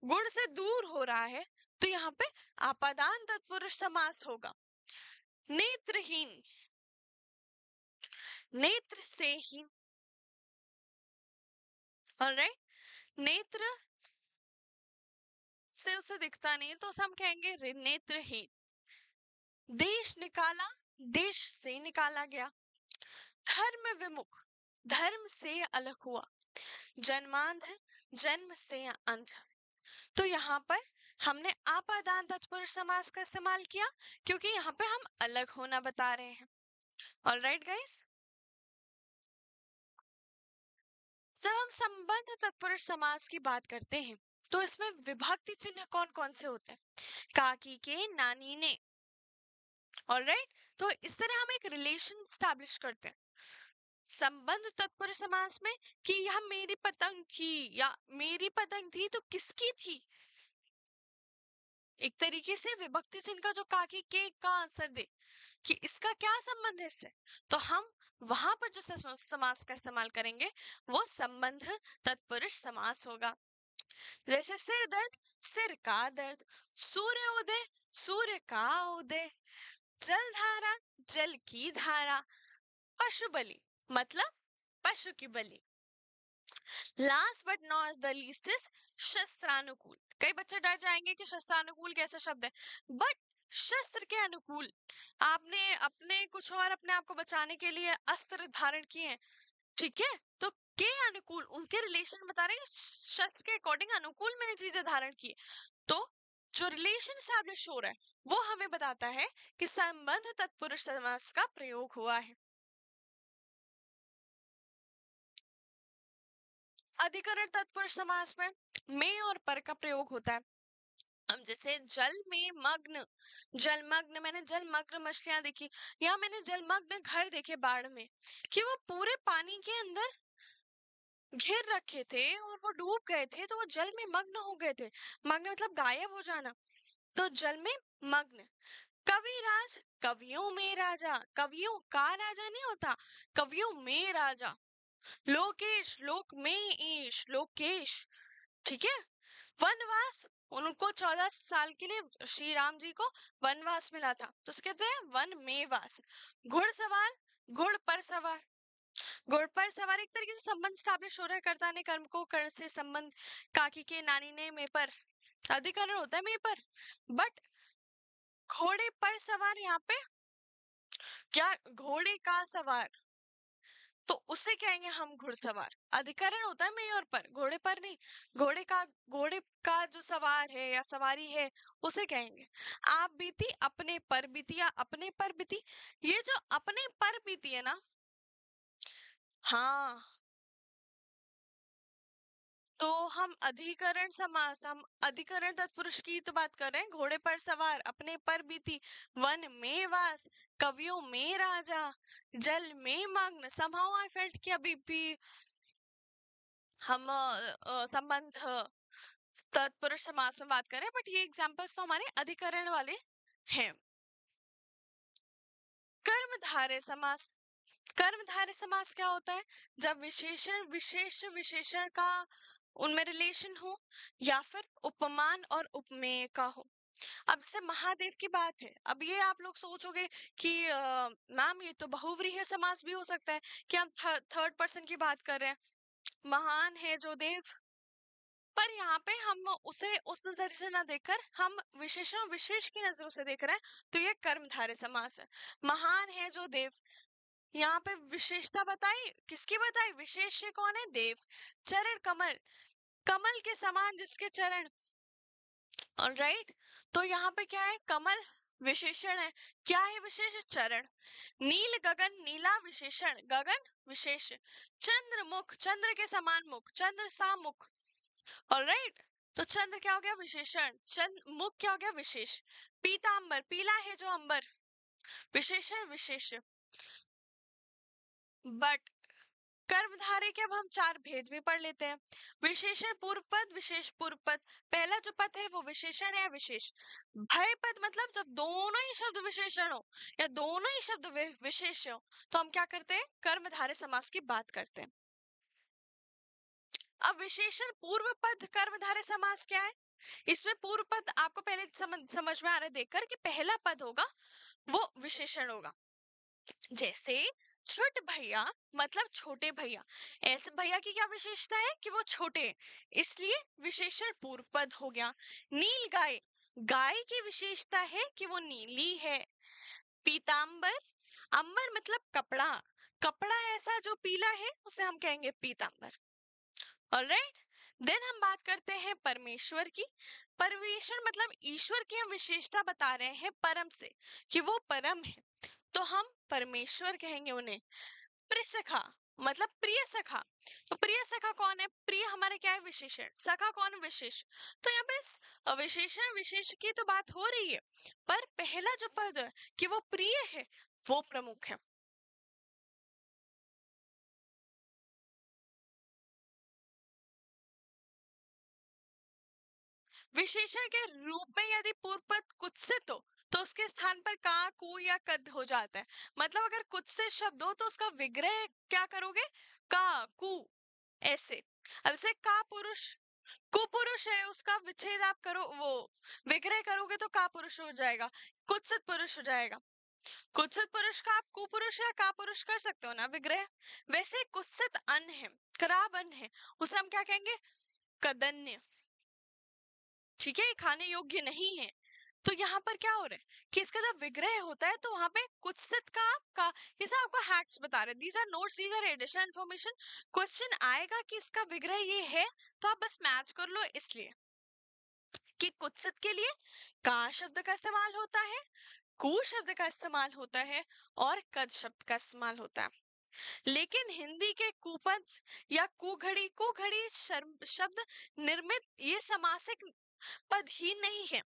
गुण से दूर हो रहा है, तो यहाँ पे अपादान तत्पुरुष समास होगा। नेत्रहीन, नेत्र से हीन, ऑलराइट, नेत्र से उसे दिखता नहीं तो हम कहेंगे नेत्रहीन। देश निकाला, देश से निकाला गया। धर्म विमुख, धर्म से अलग हुआ। जन्मांध, जन्म से अंध। तो यहाँ पर हमने आपादान तत्पुरुष समास का इस्तेमाल किया क्योंकि यहाँ पे हम अलग होना बता रहे हैं। ऑलराइट गाइस, जब हम संबंध तत्पुरुष समास की बात करते हैं तो इसमें विभक्ति चिन्ह कौन कौन से होते हैं, काकी के, नानी ने। ऑलराइट, तो इस तरह हम एक रिलेशन स्टैब्लिश करते हैं संबंध तत्पुरुष समास में कि यह मेरी पतंग थी या मेरी पतंग थी तो किसकी थी, एक तरीके से विभक्ति चिन्ह का जो काकी के का आंसर दे कि इसका क्या संबंध है इससे, तो हम वहां पर जो समास का इस्तेमाल करेंगे वो संबंध तत्पुरुष समास होगा। जैसे सिर दर्द, सिर का दर्द, सूर्य उदय, सूर्य का उदय, जल धारा, जल की धारा, पशु बलि मतलब पशु की बलि। Last but not the least is शस्त्रानुकूल। कई बच्चे डर जाएंगे कि शस्त्रानुकूल कैसा शब्द है, बट शस्त्र के अनुकूल, आपने अपने कुछ और अपने आप को बचाने के लिए अस्त्र धारण किए हैं, ठीक है, तो के अनुकूल, उनके रिलेशन बता रहे हैं कि शस्त्र के अकॉर्डिंग अनुकूल मैंने चीजें धारण की। तो जो रिलेशन स्टैब्लिश हो रहा है वो हमें बताता है कि संबंध तत्पुरुष समास का प्रयोग हुआ है। अधिकरण तत्पुरुष समास में और पर का प्रयोग होता है। अब जैसे जल में मग्न, जलमग्न, मैंने जलमग्न मछलियां देखी, या मैंने जलमग्न घर देखे बाढ़ में, कि वो पूरे पानी के अंदर घेर रखे थे और वो डूब गए थे, तो वो जल में मग्न हो गए थे। मग्न मतलब गायब हो जाना, तो जल में मग्न। कविराज, कवियों में राजा, कवियों का राजा नहीं होता, कवियों में राजा। लोकेश, लोक में ईश, लोकेश, ठीक है। वनवास, उनको 14 साल के लिए श्री राम जी को वनवास मिला था, तो उसके कहते हैं वन में वास। घुड़सवार, घुड़ पर सवार, घुड़ पर सवार एक तरीके से संबंध स्टैब्लिश हो रहा है, कर्ता ने कर्म को कर्ण से संबंध, काकी के नानी ने में पर, अधिकरण होता है में पर। बट घोड़े पर सवार, यहाँ पे क्या, घोड़े का सवार, तो उसे कहेंगे हम घुड़सवार। अधिकरण होता है में और पर, घोड़े पर नहीं, घोड़े का जो सवार है या सवारी है उसे कहेंगे। आप बीती, अपने पर बीती, या अपने पर बीती, ये जो अपने पर बीती है ना, हाँ, तो हम अधिकरण समास, हम अधिकरण तत्पुरुष की तो बात कर रहे हैं। घोड़े पर सवार, अपने पर बीती, वन में वास, कवियों में राजा, जल में मग्न। समहाउ आई फेल्ट कि अभी भी हम संबंध तत्पुरुष समास में बात करें, बट ये एग्जांपल्स तो हमारे अधिकरण वाले हैं। कर्मधारय समास, कर्मधारय समास क्या होता है, जब विशेषण विशेष विशेषण का उनमें रिलेशन हो, या फिर उपमान और उपमेय का हो। अब से महादेव की बात है, अब ये आप लोग सोचोगे कि मैम ये तो बहुव्रीहि समास भी हो सकता है, कि हम थर्ड पर्सन की बात कर रहे हैं, महान है जो देव। पर यहाँ पे हम उसे उस नजर से ना देखकर हम विशेषण विशेष की नजरों से देख रहे हैं, तो ये कर्मधारय समास है। महान है जो देव, यहाँ पे विशेषता बताई, किसकी बताई, विशेष्य कौन है, देव। चरण कमल, कमल के समान जिसके चरण, ऑलराइट। तो यहाँ पे क्या है, कमल विशेषण है, क्या है विशेष, चरण। नील गगन, नीला विशेषण, गगन विशेष। चंद्र मुख, चंद्र के समान मुख, चंद्र सा मुख, ऑलराइट। तो चंद्र क्या हो गया, विशेषण, चंद्र मुख क्या हो गया, विशेष। पीतांबर, पीला है जो अंबर, विशेषण विशेष। बट कर्मधारय के अब हम चार भेद भी पढ़ लेते हैं। विशेषण पूर्व पद, विशेष पूर्व पद। पहला जो पद है वो विशेषण है विशेष। भय पद मतलब जब दोनों ही शब्द विशेषण हो या दोनों ही शब्द विशेष हो, तो हम क्या करते हैं, कर्मधारय समास की बात करते हैं। अब विशेषण पूर्व पद कर्मधारय समास क्या है, इसमें पूर्व पद आपको पहले समझ में आ रहा है देखकर कि पहला पद होगा वो विशेषण होगा। जैसे छोट भैया मतलब छोटे भैया, ऐसे भैया की क्या विशेषता है कि वो छोटे, इसलिए विशेषण पूर्व पद हो गया। नील गाय, गाय की विशेषता है कि वो नीली है। पीतांबर, अंबर मतलब कपड़ा, कपड़ा ऐसा जो पीला है उसे हम कहेंगे पीतांबर, ऑलराइट। देन हम बात करते हैं परमेश्वर की। परमेश्वर मतलब ईश्वर की हम विशेषता बता रहे हैं परम से, कि वो परम है, तो हम परमेश्वर कहेंगे उन्हें। प्रियसखा मतलब प्रिय सखा, तो प्रिय सखा कौन है, प्रिय हमारे क्या है विशेषण, सखा कौन है विशेष। तो यहाँ पे विशेषण विशेष की तो बात हो रही है, पर पहला जो पद है कि वो प्रिय है वो प्रमुख है। विशेषण के रूप में यदि पूर्व पद कुत्सित हो तो उसके स्थान पर का, कु या कद हो जाता है। मतलब अगर कुत्सित शब्द हो तो उसका विग्रह क्या करोगे, का, कु, ऐसे। अब से का पुरुष, कुपुरुष है, उसका विच्छेद आप करो, वो विग्रह करोगे तो का पुरुष हो जाएगा, कुत्सित पुरुष हो जाएगा। कुत्सित पुरुष का आप कुपुरुष या का पुरुष कर सकते हो ना विग्रह। वैसे कुत्सित अन्न है, खराब अन्न है, उसे हम क्या कहेंगे, कदन्य, ठीक है, खाने योग्य नहीं है। तो यहाँ पर क्या हो रहा है कि इसका जब विग्रह होता है तो वहां पे कुत्सित का ये सब आपको हैक्स बता रहे, these are notes, these are additional information. Question आएगा कि इसका विग्रह ये है तो आप बस मैच कर लो, इसलिए कि कुत्सित के लिए का शब्द का इस्तेमाल होता है, कु शब्द का इस्तेमाल होता है और कद शब्द का इस्तेमाल होता है। लेकिन हिंदी के कुपद या कुघड़ी शब्द निर्मित ये समासिक पद ही नहीं है।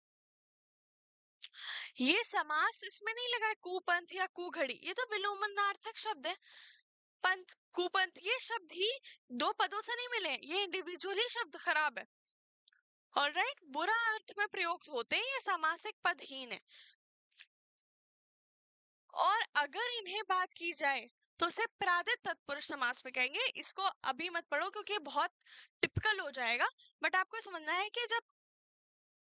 ये समास इसमें नहीं लगा है, कुपंथ या कुघड़ी, ये तो विलोमनार्थक शब्द है। पंथ कुपंथ ये शब्द ही दो पदों से नहीं मिले, ये इंडिविजुअली शब्द खराब है। ऑलराइट, बुरा अर्थ में प्रयोग होते हैं, ये सामासिक पदहीन है। और अगर इन्हें बात की जाए तो उसे प्रादित तत्पुरुष समास में कहेंगे। इसको अभी मत पढ़ो क्योंकि बहुत टिपिकल हो जाएगा, बट आपको समझना है कि जब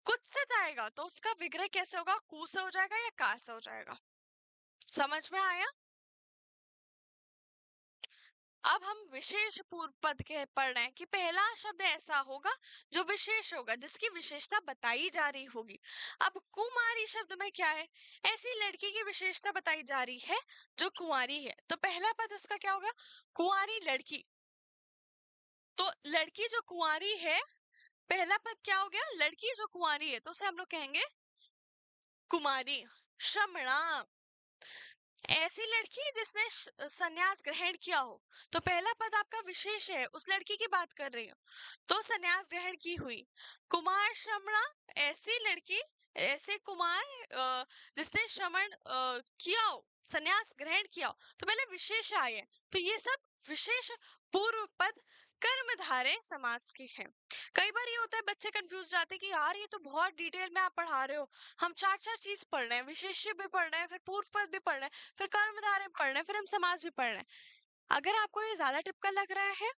कुत्सित आएगा तो उसका विग्रह कैसे होगा, कु से हो जाएगा या का से हो जाएगा। समझ में आया? अब हम विशेष पूर्व पद के पढ़ रहे हैं कि पहला शब्द ऐसा होगा जो विशेष होगा, जिसकी विशेषता बताई जा रही होगी। अब कुमारी शब्द में क्या है, ऐसी लड़की की विशेषता बताई जा रही है जो कुंवारी है, तो पहला पद उसका क्या होगा, कुंवारी लड़की। तो लड़की जो कुंवारी है, पहला पद क्या हो गया, लड़की जो कुंवारी है, तो उसे हम लोग कहेंगे कुमारी। श्रमणा, ऐसी लड़की जिसने संन्यास ग्रहण किया हो, तो पहला पद आपका विशेष है, उस लड़की की बात कर रही हूँ, तो संन्यास ग्रहण की हुई। कुमार श्रमणा, ऐसी लड़की, ऐसे कुमार जिसने श्रमण किया हो, संन्यास ग्रहण किया हो, तो पहले विशेष आए हैं। तो ये सब विशेष पूर्व पद कर्मधारय समास के हैं। कई बार ये होता है बच्चे कंफ्यूज जाते हैं कि यार ये तो बहुत डिटेल में आप पढ़ा रहे हो, हम चार चार चीज पढ़ रहे हैं, विशेष्य भी पढ़ रहे हैं, फिर पूर्व पद भी पढ़ रहे हैं, फिर कर्मधारय पढ़ रहे हैं, फिर हम समास भी पढ़ रहे हैं। अगर आपको ये ज्यादा टिपिकल लग रहा है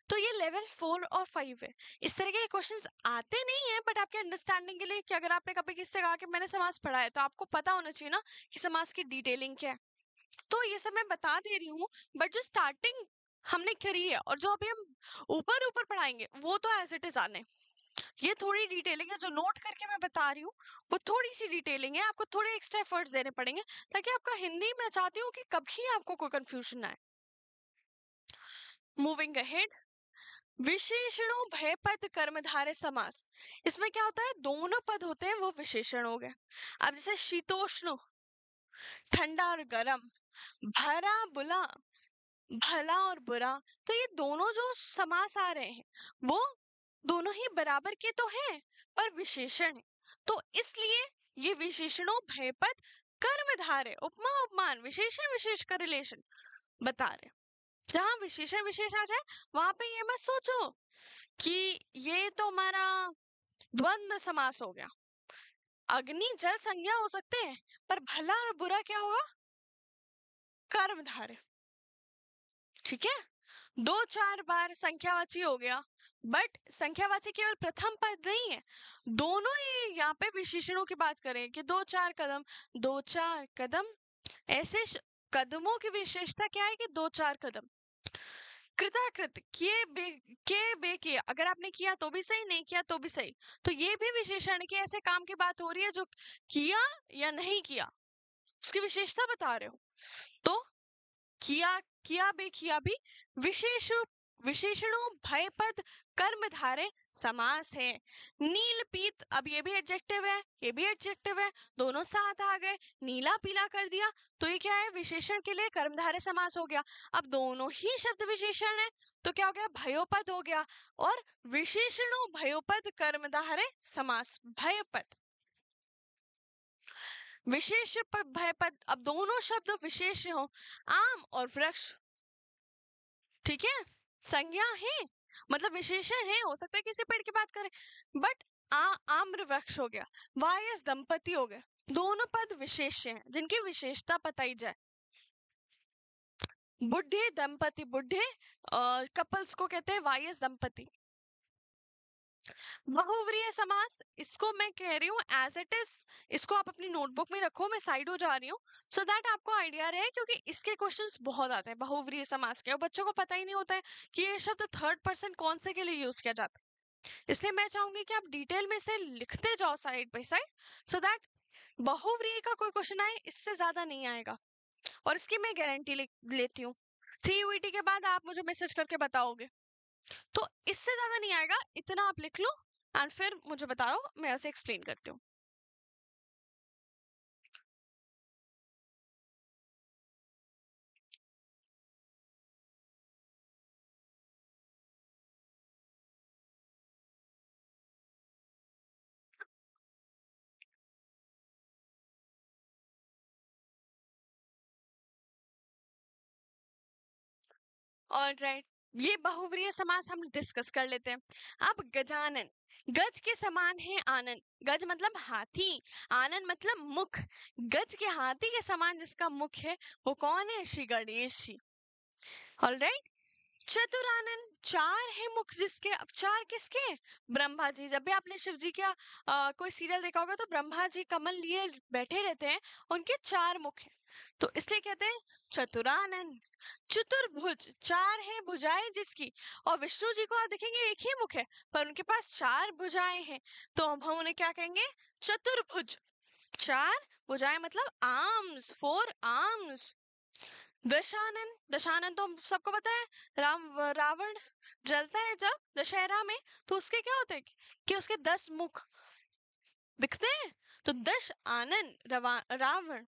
तो ये लेवल 4 और 5 है। इस तरह के क्वेश्चंस आते नहीं है, बट आपके अंडरस्टैंडिंग के लिए कि अगर आपने कभी किसी से कहा कि मैंने समास पढ़ा है, तो आपको पता होना चाहिए ना कि समास की डिटेलिंग क्या है। तो ये सब मैं बता दे रही हूँ, बट जो स्टार्टिंग हमने करी है और जो अभी हम ऊपर ऊपर पढ़ाएंगे वो तो एज इट इज आने, ये थोड़ी डिटेलिंग है जो नोट करके मैं बता रही हूँ, वो थोड़ी सी डिटेलिंग है, आपको थोड़े एक्स्ट्रा एफर्ट्स देने पड़ेंगे ताकि आपका हिंदी में चाहती हूँ कि कभी आपको कोई कंफ्यूजन ना आए। मूविंग अहेड, विशेषणों भय पद कर्मधारय समास, इसमें क्या होता है, दोनों पद होते हैं वो विशेषण हो गए। अब जैसे शीतोष्ण, ठंडा और गर्म, भरा बुला, भला और बुरा, तो ये दोनों जो समास आ रहे हैं वो दोनों ही बराबर के तो हैं पर विशेषण है, तो इसलिए ये विशेषणों भयपद कर्मधारय उपमा उपमान विशेषण विशेष का रिलेशन बता रहे। जहां विशेषण विशेष आ जाए वहां पे ये मत सोचो कि ये तो हमारा द्वंद्व समास हो गया। अग्नि जल संज्ञा हो सकते हैं पर भला और बुरा क्या होगा, कर्मधारय। ठीक है, दो चार बार संख्यावाची हो गया, बट संख्यावाची केवल प्रथम पद नहीं है, दोनों ही यहाँ पे विशेषणों की बात करें कि दो चार कदम, दो चार कदम, ऐसे कदमों की विशेषता क्या है कि दो चार कदम। कृताकृत, के बे किए, अगर आपने किया तो भी सही, नहीं किया तो भी सही, तो ये भी विशेषण के ऐसे काम की बात हो रही है जो किया या नहीं किया उसकी विशेषता बता रहे हो। तो किया भी विशेष विशेषणों भयपद कर्मधारय समास है। नील पीत, अब ये भी एडजेक्टिव है, ये भी एडजेक्टिव है, दोनों साथ आ गए, नीला पीला कर दिया, तो ये क्या है, विशेषण के लिए कर्मधारय समास हो गया। अब दोनों ही शब्द विशेषण है तो क्या हो गया, भयोपद हो गया, और विशेषणों भयोपद कर्मधारय समास, भयपद विशेष भयपद, अब दोनों शब्द विशेष हो, आम और वृक्ष, ठीक है, संज्ञा है मतलब विशेषण है, हो सकता है किसी पेड़ की बात करें, बट आम्र वृक्ष हो गया, वायस दंपति हो गए, दोनों पद विशेष हैं जिनकी विशेषता बताई जाए। बुढ़े दंपति, बुढ़े कपल्स को कहते हैं वायस दंपति। बहुव्रीहि समास, इसको मैं कह रही हूँ एज इट इज, इसको आप अपनी नोटबुक में रखो, मैं साइड हो जा रही हूँ सो दैट आपको आइडिया रहे, क्योंकि इसके क्वेश्चंस बहुत आते हैं बहुव्रीहि समास के और बच्चों को पता ही नहीं होता है कि ये शब्द थर्ड पर्सन कौन से के लिए यूज किया जाता है। इसलिए मैं चाहूंगी कि आप डिटेल में से लिखते जाओ side by side so that बहुव्रीहि का कोई क्वेश्चन आए इससे ज्यादा नहीं आएगा, और इसकी मैं गारंटी लेती हूँ। सीयूईटी के बाद आप मुझे मैसेज करके बताओगे, तो इससे ज्यादा नहीं आएगा, इतना आप लिख लो एंड फिर मुझे बताओ, मैं ऐसे एक्सप्लेन करती हूँ। ऑलराइट, ये बहुव्रीहि समास हम डिस्कस कर लेते हैं। अब गजानन, गज के समान है आनन, गज मतलब हाथी, आनन मतलब मुख, गज के हाथी के समान जिसका मुख है वो कौन है? श्री गणेश जी। ऑलराइट, चतुरानन, चार है मुख जिसके। अब चार किसके? ब्रह्मा जी। जब भी आपने शिव जी का कोई सीरियल देखा होगा तो ब्रह्मा जी कमल लिए बैठे रहते हैं, उनके चार मुख हैं, तो इसलिए कहते हैं चतुरानन। चतुर्भुज, चार है भुजाएं जिसकी, और विष्णु जी को आप देखेंगे एक ही मुख है पर उनके पास चार भुजाएं हैं, तो हम उन्हें क्या कहेंगे? चतुर्भुज। चार भुजाएं मतलब arms, four arms. Dashanan, Dashanan तो हम सबको पता है, रावण जलता है जब दशहरा में, तो उसके क्या होते हैं कि उसके 10 मुख दिखते हैं, तो दश आनन रावण।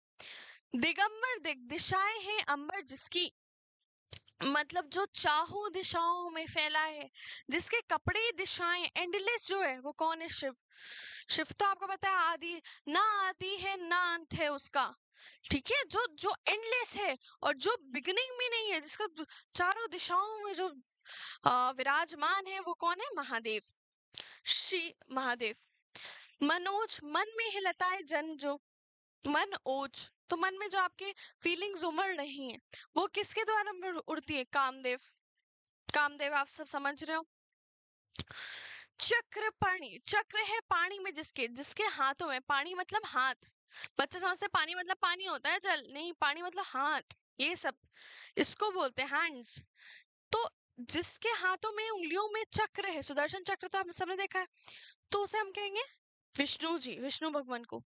दिगंबर, दिशाएं हैं अंबर जिसकी, मतलब जो चाहों दिशाओं में फैला है, जिसके कपड़े दिशाएं एंडलेस जो है वो कौन है? शिव। शिव तो आपको पता है आदि, ना आदि है ना अंत है उसका, ठीक है, जो जो एंडलेस है और जो बिगिनिंग में नहीं है, जिसका चारों दिशाओं में जो विराजमान है वो कौन है? महादेव, श्री महादेव। मनोज, मन में हिलता है जन जो, मन ओज, तो मन में जो आपके फीलिंग्स उमड़ रही हैं वो किसके द्वारा उड़ती है? कामदेव। कामदेव आप सब समझ रहे हो। चक्र पाणी, चक्र है पानी में जिसके, जिसके हाथों में, पानी मतलब हाथ, बच्चे समझते पानी मतलब पानी होता है जल, नहीं, पानी मतलब हाथ, ये सब इसको बोलते हैं हैंड्स। तो जिसके हाथों में उंगलियों में चक्र है, सुदर्शन चक्र तो हम सबने देखा है, तो उसे हम कहेंगे विष्णु जी, विष्णु भगवान को।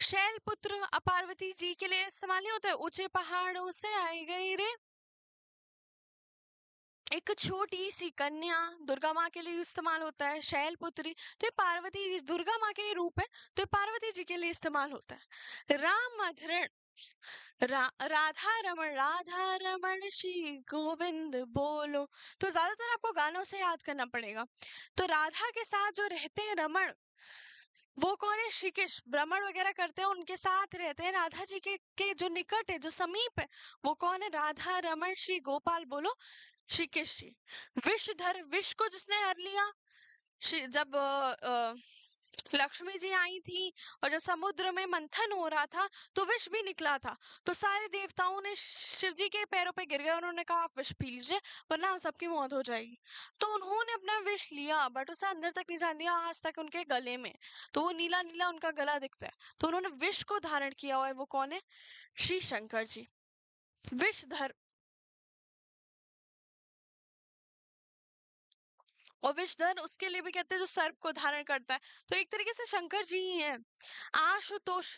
शैलपुत्र पार्वती जी के लिए इस्तेमाल नहीं होता है, ऊंचे पहाड़ों से आई गई रे, एक छोटी सी कन्या, दुर्गा माँ के लिए इस्तेमाल होता है शैलपुत्री, तो ये पार्वती जी, दुर्गा माँ के ही रूप है, तो ये पार्वती जी के लिए इस्तेमाल होता है। राम अधरण, राधा रमण, राधा रमण श्री गोविंद बोलो, तो ज्यादातर आपको गानों से याद करना पड़ेगा। तो राधा के साथ जो रहते हैं रमण, वो कौन है? श्री कृष्ण। भ्रमण वगैरह करते हैं, उनके साथ रहते हैं, राधा जी के जो निकट है, जो समीप है, वो कौन है? राधा रमण श्री गोपाल बोलो, श्री कृष्ण जी। विषधर, विष को जिसने हर लिया, जब लक्ष्मी जी आई थी और जब समुद्र में मंथन हो रहा था तो विष भी निकला था, तो सारे देवताओं ने शिव जी के पैरों पे गिर गए, उन्होंने कहा आप विष पी लीजिए वरना हम सबकी मौत हो जाएगी, तो उन्होंने अपना विष लिया बट उसे अंदर तक नहीं जाने दिया, आज तक उनके गले में, तो वो नीला नीला उनका गला दिखता है, तो उन्होंने विष को धारण किया हुआ है, वो कौन है? श्री शंकर जी। विषधर, और विषधर उसके लिए भी कहते हैं जो सर्प को धारण करता है, तो एक तरीके से शंकर जी ही है। आशुतोष,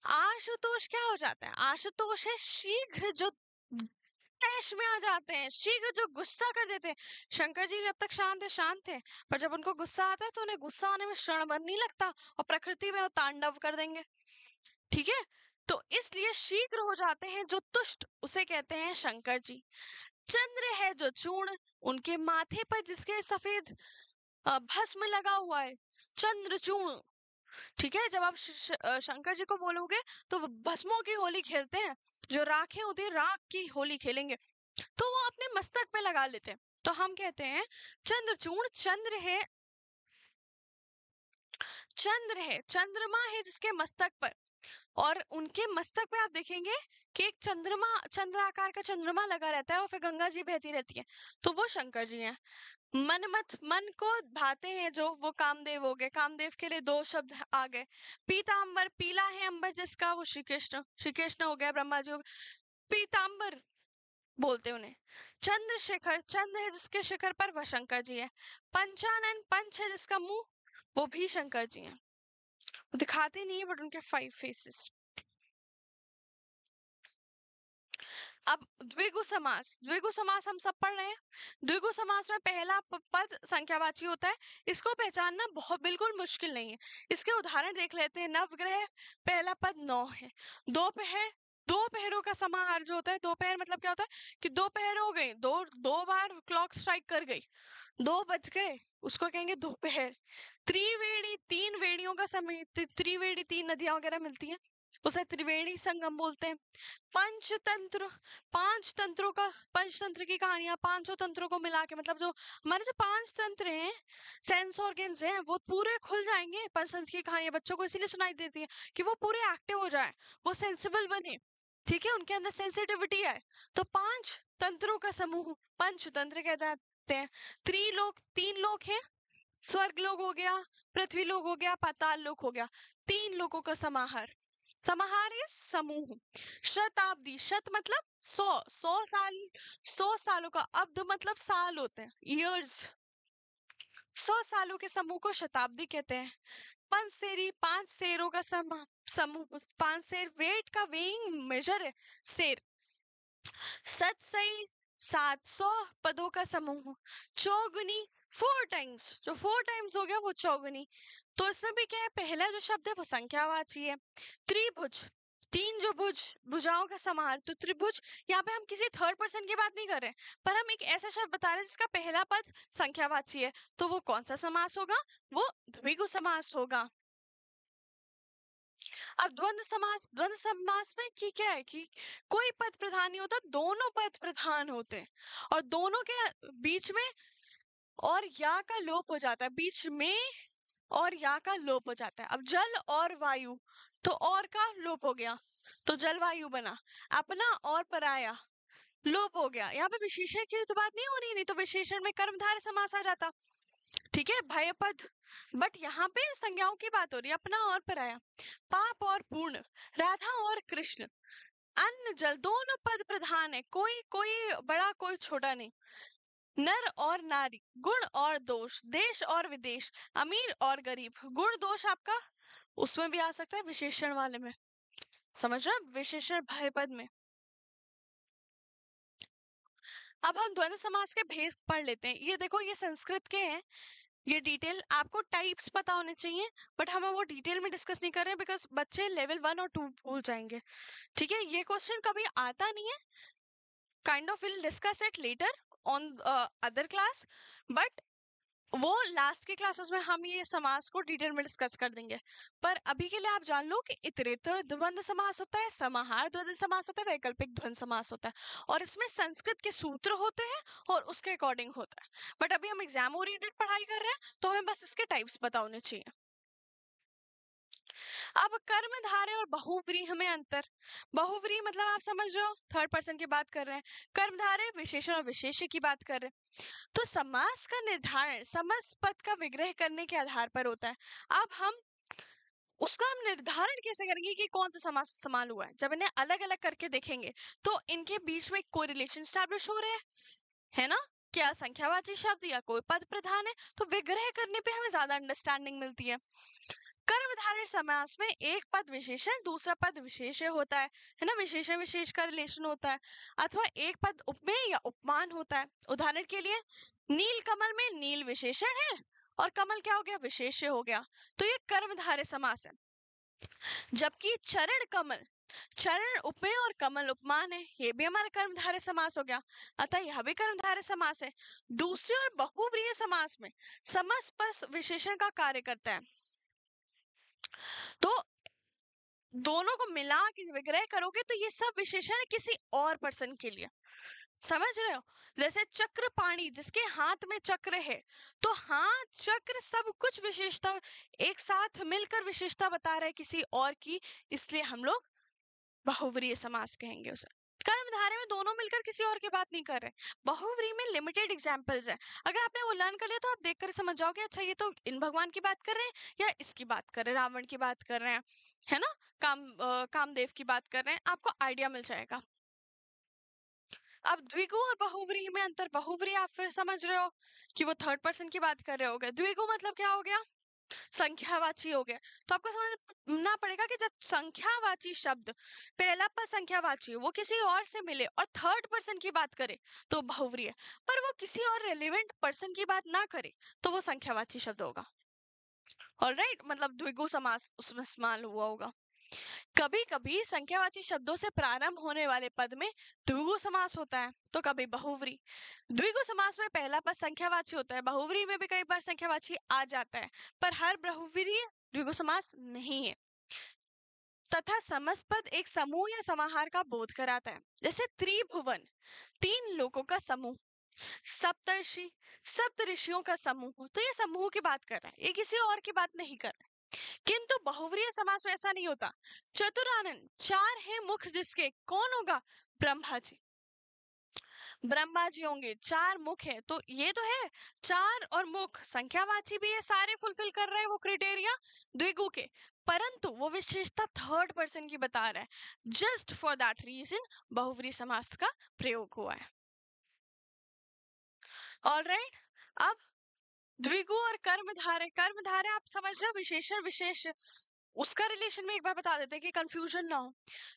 आशुतोष क्या हो जाता है? आशुतोष है शीघ्र, जो तैश में आ जाते हैं, शीघ्र जो गुस्सा कर देते हैं। शंकर जी जब तक शांत है शांत है, पर जब उनको गुस्सा आता है तो उन्हें गुस्सा आने में क्षण भर नहीं लगता और प्रकृति में वो तांडव कर देंगे, ठीक है, तो इसलिए शीघ्र हो जाते हैं जो तुष्ट, उसे कहते हैं शंकर जी। चंद्र है जो चूर्ण, उनके माथे पर जिसके सफेद भस्म लगा हुआ है, चंद्रचूर्ण, ठीक है, जब आप शंकर जी को बोलोगे तो वो भस्मों की होली खेलते हैं, जो राखें होती है राख की होली खेलेंगे, तो वो अपने मस्तक पे लगा लेते हैं, तो हम कहते हैं चंद्रचूर्ण। चंद्र है, चंद्रमा है जिसके मस्तक पर, और उनके मस्तक पे आप देखेंगे कि एक चंद्रमा, चंद्र आकार का चंद्रमा लगा रहता है और फिर गंगा जी बहती रहती है, तो वो शंकर जी हैं। मनमथ, मन को भाते हैं जो, वो कामदेव हो गए, कामदेव के लिए दो शब्द आ गए। पीतांबर, पीला है अंबर जिसका, वो श्री कृष्ण, श्री कृष्ण हो गया, ब्रह्मा जी हो गए, पीतांबर बोलते हैं उन्हें। चंद्रशेखर, चंद्र है जिसके शिखर पर, वह शंकर जी है। पंचानन, पंच है जिसका मुंह, वो भी शंकर जी हैं। दिखाते नहीं है बट उनके 5 फेसेस। अब द्विगु समास, द्विगु समास हम सब पढ़ रहे हैं। द्विगु समास में पहला पद संख्यावाची होता है। इसको पहचानना बहुत बिल्कुल मुश्किल नहीं है। इसके उदाहरण देख लेते हैं। नवग्रह, पहला पद नौ है। दोपहर, दो पहरों का समाहार जो होता है, दोपहर मतलब क्या होता है कि दो पहर हो गए, दो दो बार क्लॉक स्ट्राइक कर गई, 2 बज गए, उसको कहेंगे दोपहर। त्रिवेणी, 3 वेणियों का समय, त्रिवेणी 3 नदियां वगैरह मिलती हैं, उसे त्रिवेणी संगम बोलते हैं। पंचतंत्र, 5 तंत्रों का, पंचतंत्र की कहानियां, 500 तंत्रों को मिला के, मतलब जो हमारे जो 5 तंत्र हैं, सेंस ऑर्गन्स हैं, वो पूरे खुल जाएंगे। पंचतंत्र की कहानियां बच्चों को इसीलिए सुनाई देती है कि वो पूरे एक्टिव हो जाए, वो सेंसिबल बने, ठीक है, उनके अंदर सेंसिटिविटी है। तो 5 तंत्रों का समूह पंचतंत्र कहते हैं। त्रिलोक, 3 लोक हैं, स्वर्ग लोक हो गया, पृथ्वी लोक हो गया, पाताल लोक हो गया, 3 लोकों का समाहार। समाहार है समूह। शताब्दी, शत मतलब 100, 100 साल, 100 सालों का, अब्द मतलब साल होते हैं, ईयर्स। 100 सालों के समूह को शताब्दी कहते हैं। पंचसेरी, 5 शेरों का समूह, 5 शेर वेट का वेइंग मेजर है, शेर। सतसई, 700 पदों का समूह। चौगुनी, 4 टाइम्स, जो 4 टाइम्स हो गया वो चौगुनी। तो इसमें भी क्या है, पहला जो शब्द है वो संख्यावाची है। त्रिभुज, 3 जो भुजाओं का समाहार, तो त्रिभुज। यहाँ पे हम किसी थर्ड पर्सन की बात नहीं कर रहे, पर हम एक ऐसा शब्द बता रहे हैं जिसका पहला पद संख्यावाची है, तो वो कौन सा समास होगा, वो द्विगु समास होगा। अब द्वंद्व समास, द्वंद्व समास में क्या है कि कोई पद प्रधान नहीं होता, दोनों पद प्रधान होते हैं, और दोनों के बीच में और या का लोप हो जाता है, बीच में और या का लोप हो जाता है। अब जल और वायु, तो और का लोप हो गया, तो जलवायु बना। अपना और पराया, लोप हो गया। यहाँ पे विशेषण की तो बात नहीं हो रही, नहीं तो विशेषण में कर्मधारय समास आ जाता, ठीक है, भय पद। बट यहाँ पे संज्ञाओं की बात हो रही है, अपना और पराया। पाप और पूर्ण, राधा और कृष्ण। अन्न जल, दोनों पद प्रधान है, कोई कोई बड़ा कोई छोटा नहीं। नर और नारी, गुण और दोष, देश और विदेश, अमीर और गरीब। गुण दोष आपका उसमें भी आ सकता है, विशेषण वाले में, समझ रहे हो, विशेषण भय पद में। अब हम द्वंद्व समास के भेद पढ़ लेते हैं। ये देखो, ये संस्कृत के हैं, ये डिटेल आपको टाइप्स पता होने चाहिए, बट हम वो डिटेल में डिस्कस नहीं कर रहे हैं बिकॉज बच्चे लेवल 1 और 2 भूल जाएंगे, ठीक है। ये क्वेश्चन कभी आता नहीं है, kind of will discuss it later on other class, but वो लास्ट के क्लासेस में हम ये समास को डिटेल में डिस्कस कर देंगे। पर अभी के लिए आप जान लो कि इतरेतर द्वंद्व समास होता है, समाहार द्वंद्व समास होता है, वैकल्पिक द्वंद्व समास होता है, और इसमें संस्कृत के सूत्र होते हैं और उसके अकॉर्डिंग होता है। बट अभी हम एग्जाम ओरिएंटेड पढ़ाई कर रहे हैं, तो हमें बस इसके टाइप्स पता होने चाहिए। अब कर्मधारय और बहुव्रीहि में अंतर। बहुव्रीहि मतलब आप समझ रहे हो, थर्ड पर्सन की बात कर रहे हैं। कर्मधारय विशेषण और विशेष्य की बात कर रहे हैं। तो समास का निर्धारण समास पद का विग्रह करने के आधार पर होता है। अब हम उसका हम निर्धारण कैसे करेंगे कि कौन सा समास इस्तेमाल हुआ है, जब इन्हें अलग अलग करके देखेंगे तो इनके बीच में कोई रिलेशन स्टैब्लिश हो रहा है ना, क्या संख्यावाची शब्द या कोई पद प्रधान है, तो विग्रह करने पे हमें ज्यादा अंडरस्टैंडिंग मिलती है। कर्मधारय समास में एक पद विशेषण, दूसरा पद विशेष्य होता है ना, विशेषण विशेष का रिलेशन होता है, अथवा एक पद उपमेय या उपमान होता है। उदाहरण के लिए नील कमल में नील विशेषण है और कमल क्या हो गया, विशेष्य हो गया, तो ये कर्मधारय समास है। जबकि चरण कमल, चरण उपमेय और कमल उपमान है, ये भी हमारा कर्मधारय समास हो गया, अतः यह भी कर्मधारय समास है। दूसरी और बहुव्रीहि समास में समस्त विशेषण का कार्य करता है, तो दोनों को मिला के विग्रह करोगे तो ये सब विशेषण किसी और पर्सन के लिए, समझ रहे हो। जैसे चक्र पाणी, जिसके हाथ में चक्र है, तो हाथ चक्र सब कुछ विशेषता एक साथ मिलकर विशेषता बता रहा है किसी और की, इसलिए हम लोग बहुव्रीहि समास कहेंगे उसे। कर्मधारय में दोनों मिलकर किसी और की बात नहीं कर रहे, बहुव्रीहि में लिमिटेड एग्जांपल्स है। अगर आपने वो लर्न कर लिया तो आप देखकर समझ जाओगे, अच्छा ये तो इन भगवान की बात कर रहे हैं या इसकी बात कर रहे हैं, रावण की बात कर रहे हैं, है ना, कामदेव की बात कर रहे हैं, आपको आइडिया मिल जाएगा। अब द्विगु और बहुव्रीहि में अंतर। बहुव्रीहि आप फिर समझ रहे हो कि वो थर्ड पर्सन की बात कर रहे होगे, द्विगु मतलब क्या हो गया, संख्यावाची हो गया। तो आपको समझना पड़ेगा कि जब संख्यावाची शब्द पहला पद संख्यावाची वो किसी और से मिले और थर्ड पर्सन की बात करे तो बहुव्रीहि है, पर वो किसी और रेलिवेंट पर्सन की बात ना करे तो वो संख्यावाची शब्द होगा। ऑलराइट, मतलब द्विगु समास उसमें इस्तेमाल हुआ होगा। कभी कभी संख्यावाची शब्दों से प्रारंभ होने वाले पद में द्विगु समास होता है तो कभी बहुव्रीहि। द्विगु समास में पहला पद संख्यावाची होता है, बहुव्रीहि में भी कई बार संख्यावाची आ जाता है, पर हर बहुव्रीहि द्विगु समास नहीं है। तथा समस्त एक समूह या समाहार का बोध कराता है, जैसे त्रिभुवन 3 लोगों का समूह, सप्तर्षि सप्त ऋषियों का समूह, तो ये समूह की बात कर रहा है, ये किसी और की बात नहीं कर रहा है। किंतु बहुव्रीहि समास में ऐसा नहीं होता। चतुरानन 4 है मुख जिसके, कौन होगा? ब्रह्मा जी। ब्रह्मा जी होंगे, 4 मुख है, तो ये तो है 4 और मुख संख्यावाची भी है, सारे फुलफिल कर रहे हैं वो क्राइटेरिया द्विगु के, परंतु वो विशेषता थर्ड पर्सन की बता रहा है। जस्ट फॉर दैट रीजन बहुव्रीहि समास का प्रयोग हुआ है। ऑलराइट, अब द्विगु और कर्मधारय आप समझ रहे हो, विशेषण विशेष उसका रिलेशन में एक बार बता देते हैं कि कंफ्यूजन ना हो।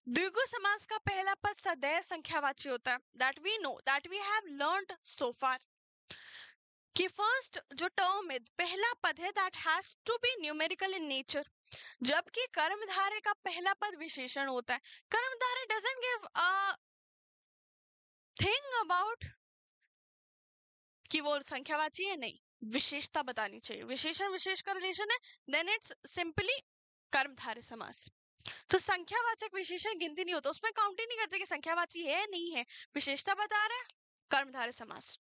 द्विगु समास का पहला पद सदैव संख्यावाची होता है, that we know, that we have learned so far. कि फर्स्ट जो टर्म है पहला पद है that has to be numerical in nature, जबकि कर्मधारय का पहला पद विशेषण होता है। कर्मधारय doesn't give a thing about कि वो संख्यावाची है, नहीं, विशेषता बतानी चाहिए। विशेषण विशेष का रिलेशन है, देन इट्स सिंपली कर्मधारय समास। तो संख्यावाचक विशेषण गिनती नहीं होता, उसमें काउंट ही नहीं करते कि संख्यावाची है नहीं है, विशेषता बता रहा है, कर्मधारय समास।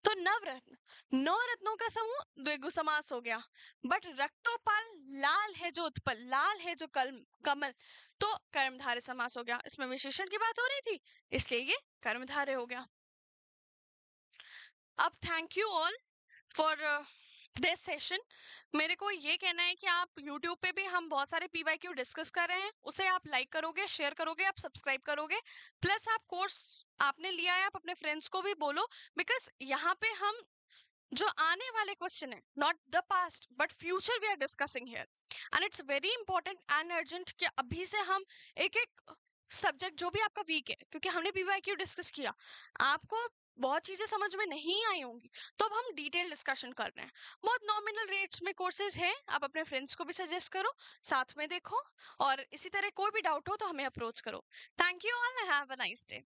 तो नवरत्न 9 रत्नों का समूह द्विगु समास हो गया। बट रक्तोपल लाल है जो उत्पल, लाल है जो कमल, तो कर्मधारय समास हो गया। इसमें विशेषण की बात हो रही थी इसलिए ये कर्मधारय हो गया। अब thank you all for this session. मेरे को ये कहना है कि आप YouTube पे भी हम बहुत सारे PYQ डिस्कस कर रहे हैं, उसे आप लाइक करोगे, शेयर करोगे, आप सब्सक्राइब करोगे, प्लस आप कोर्स आपने लिया है आप अपने फ्रेंड्स को भी बोलो, बिकॉज यहाँ पे हम जो आने वाले क्वेश्चन है, not the past but future we are discussing here, and it's very important and urgent कि अभी से हम एक एक सब्जेक्ट जो भी आपका वीक है, क्योंकि हमने PYQ डिस्कस किया, आपको बहुत चीजें समझ में नहीं आई होंगी, तो अब हम डिटेल डिस्कशन कर रहे हैं। बहुत नॉमिनल रेट्स में कोर्सेज हैं, आप अपने फ्रेंड्स को भी सजेस्ट करो, साथ में देखो, और इसी तरह कोई भी डाउट हो तो हमें अप्रोच करो। Thank you all, have a nice day.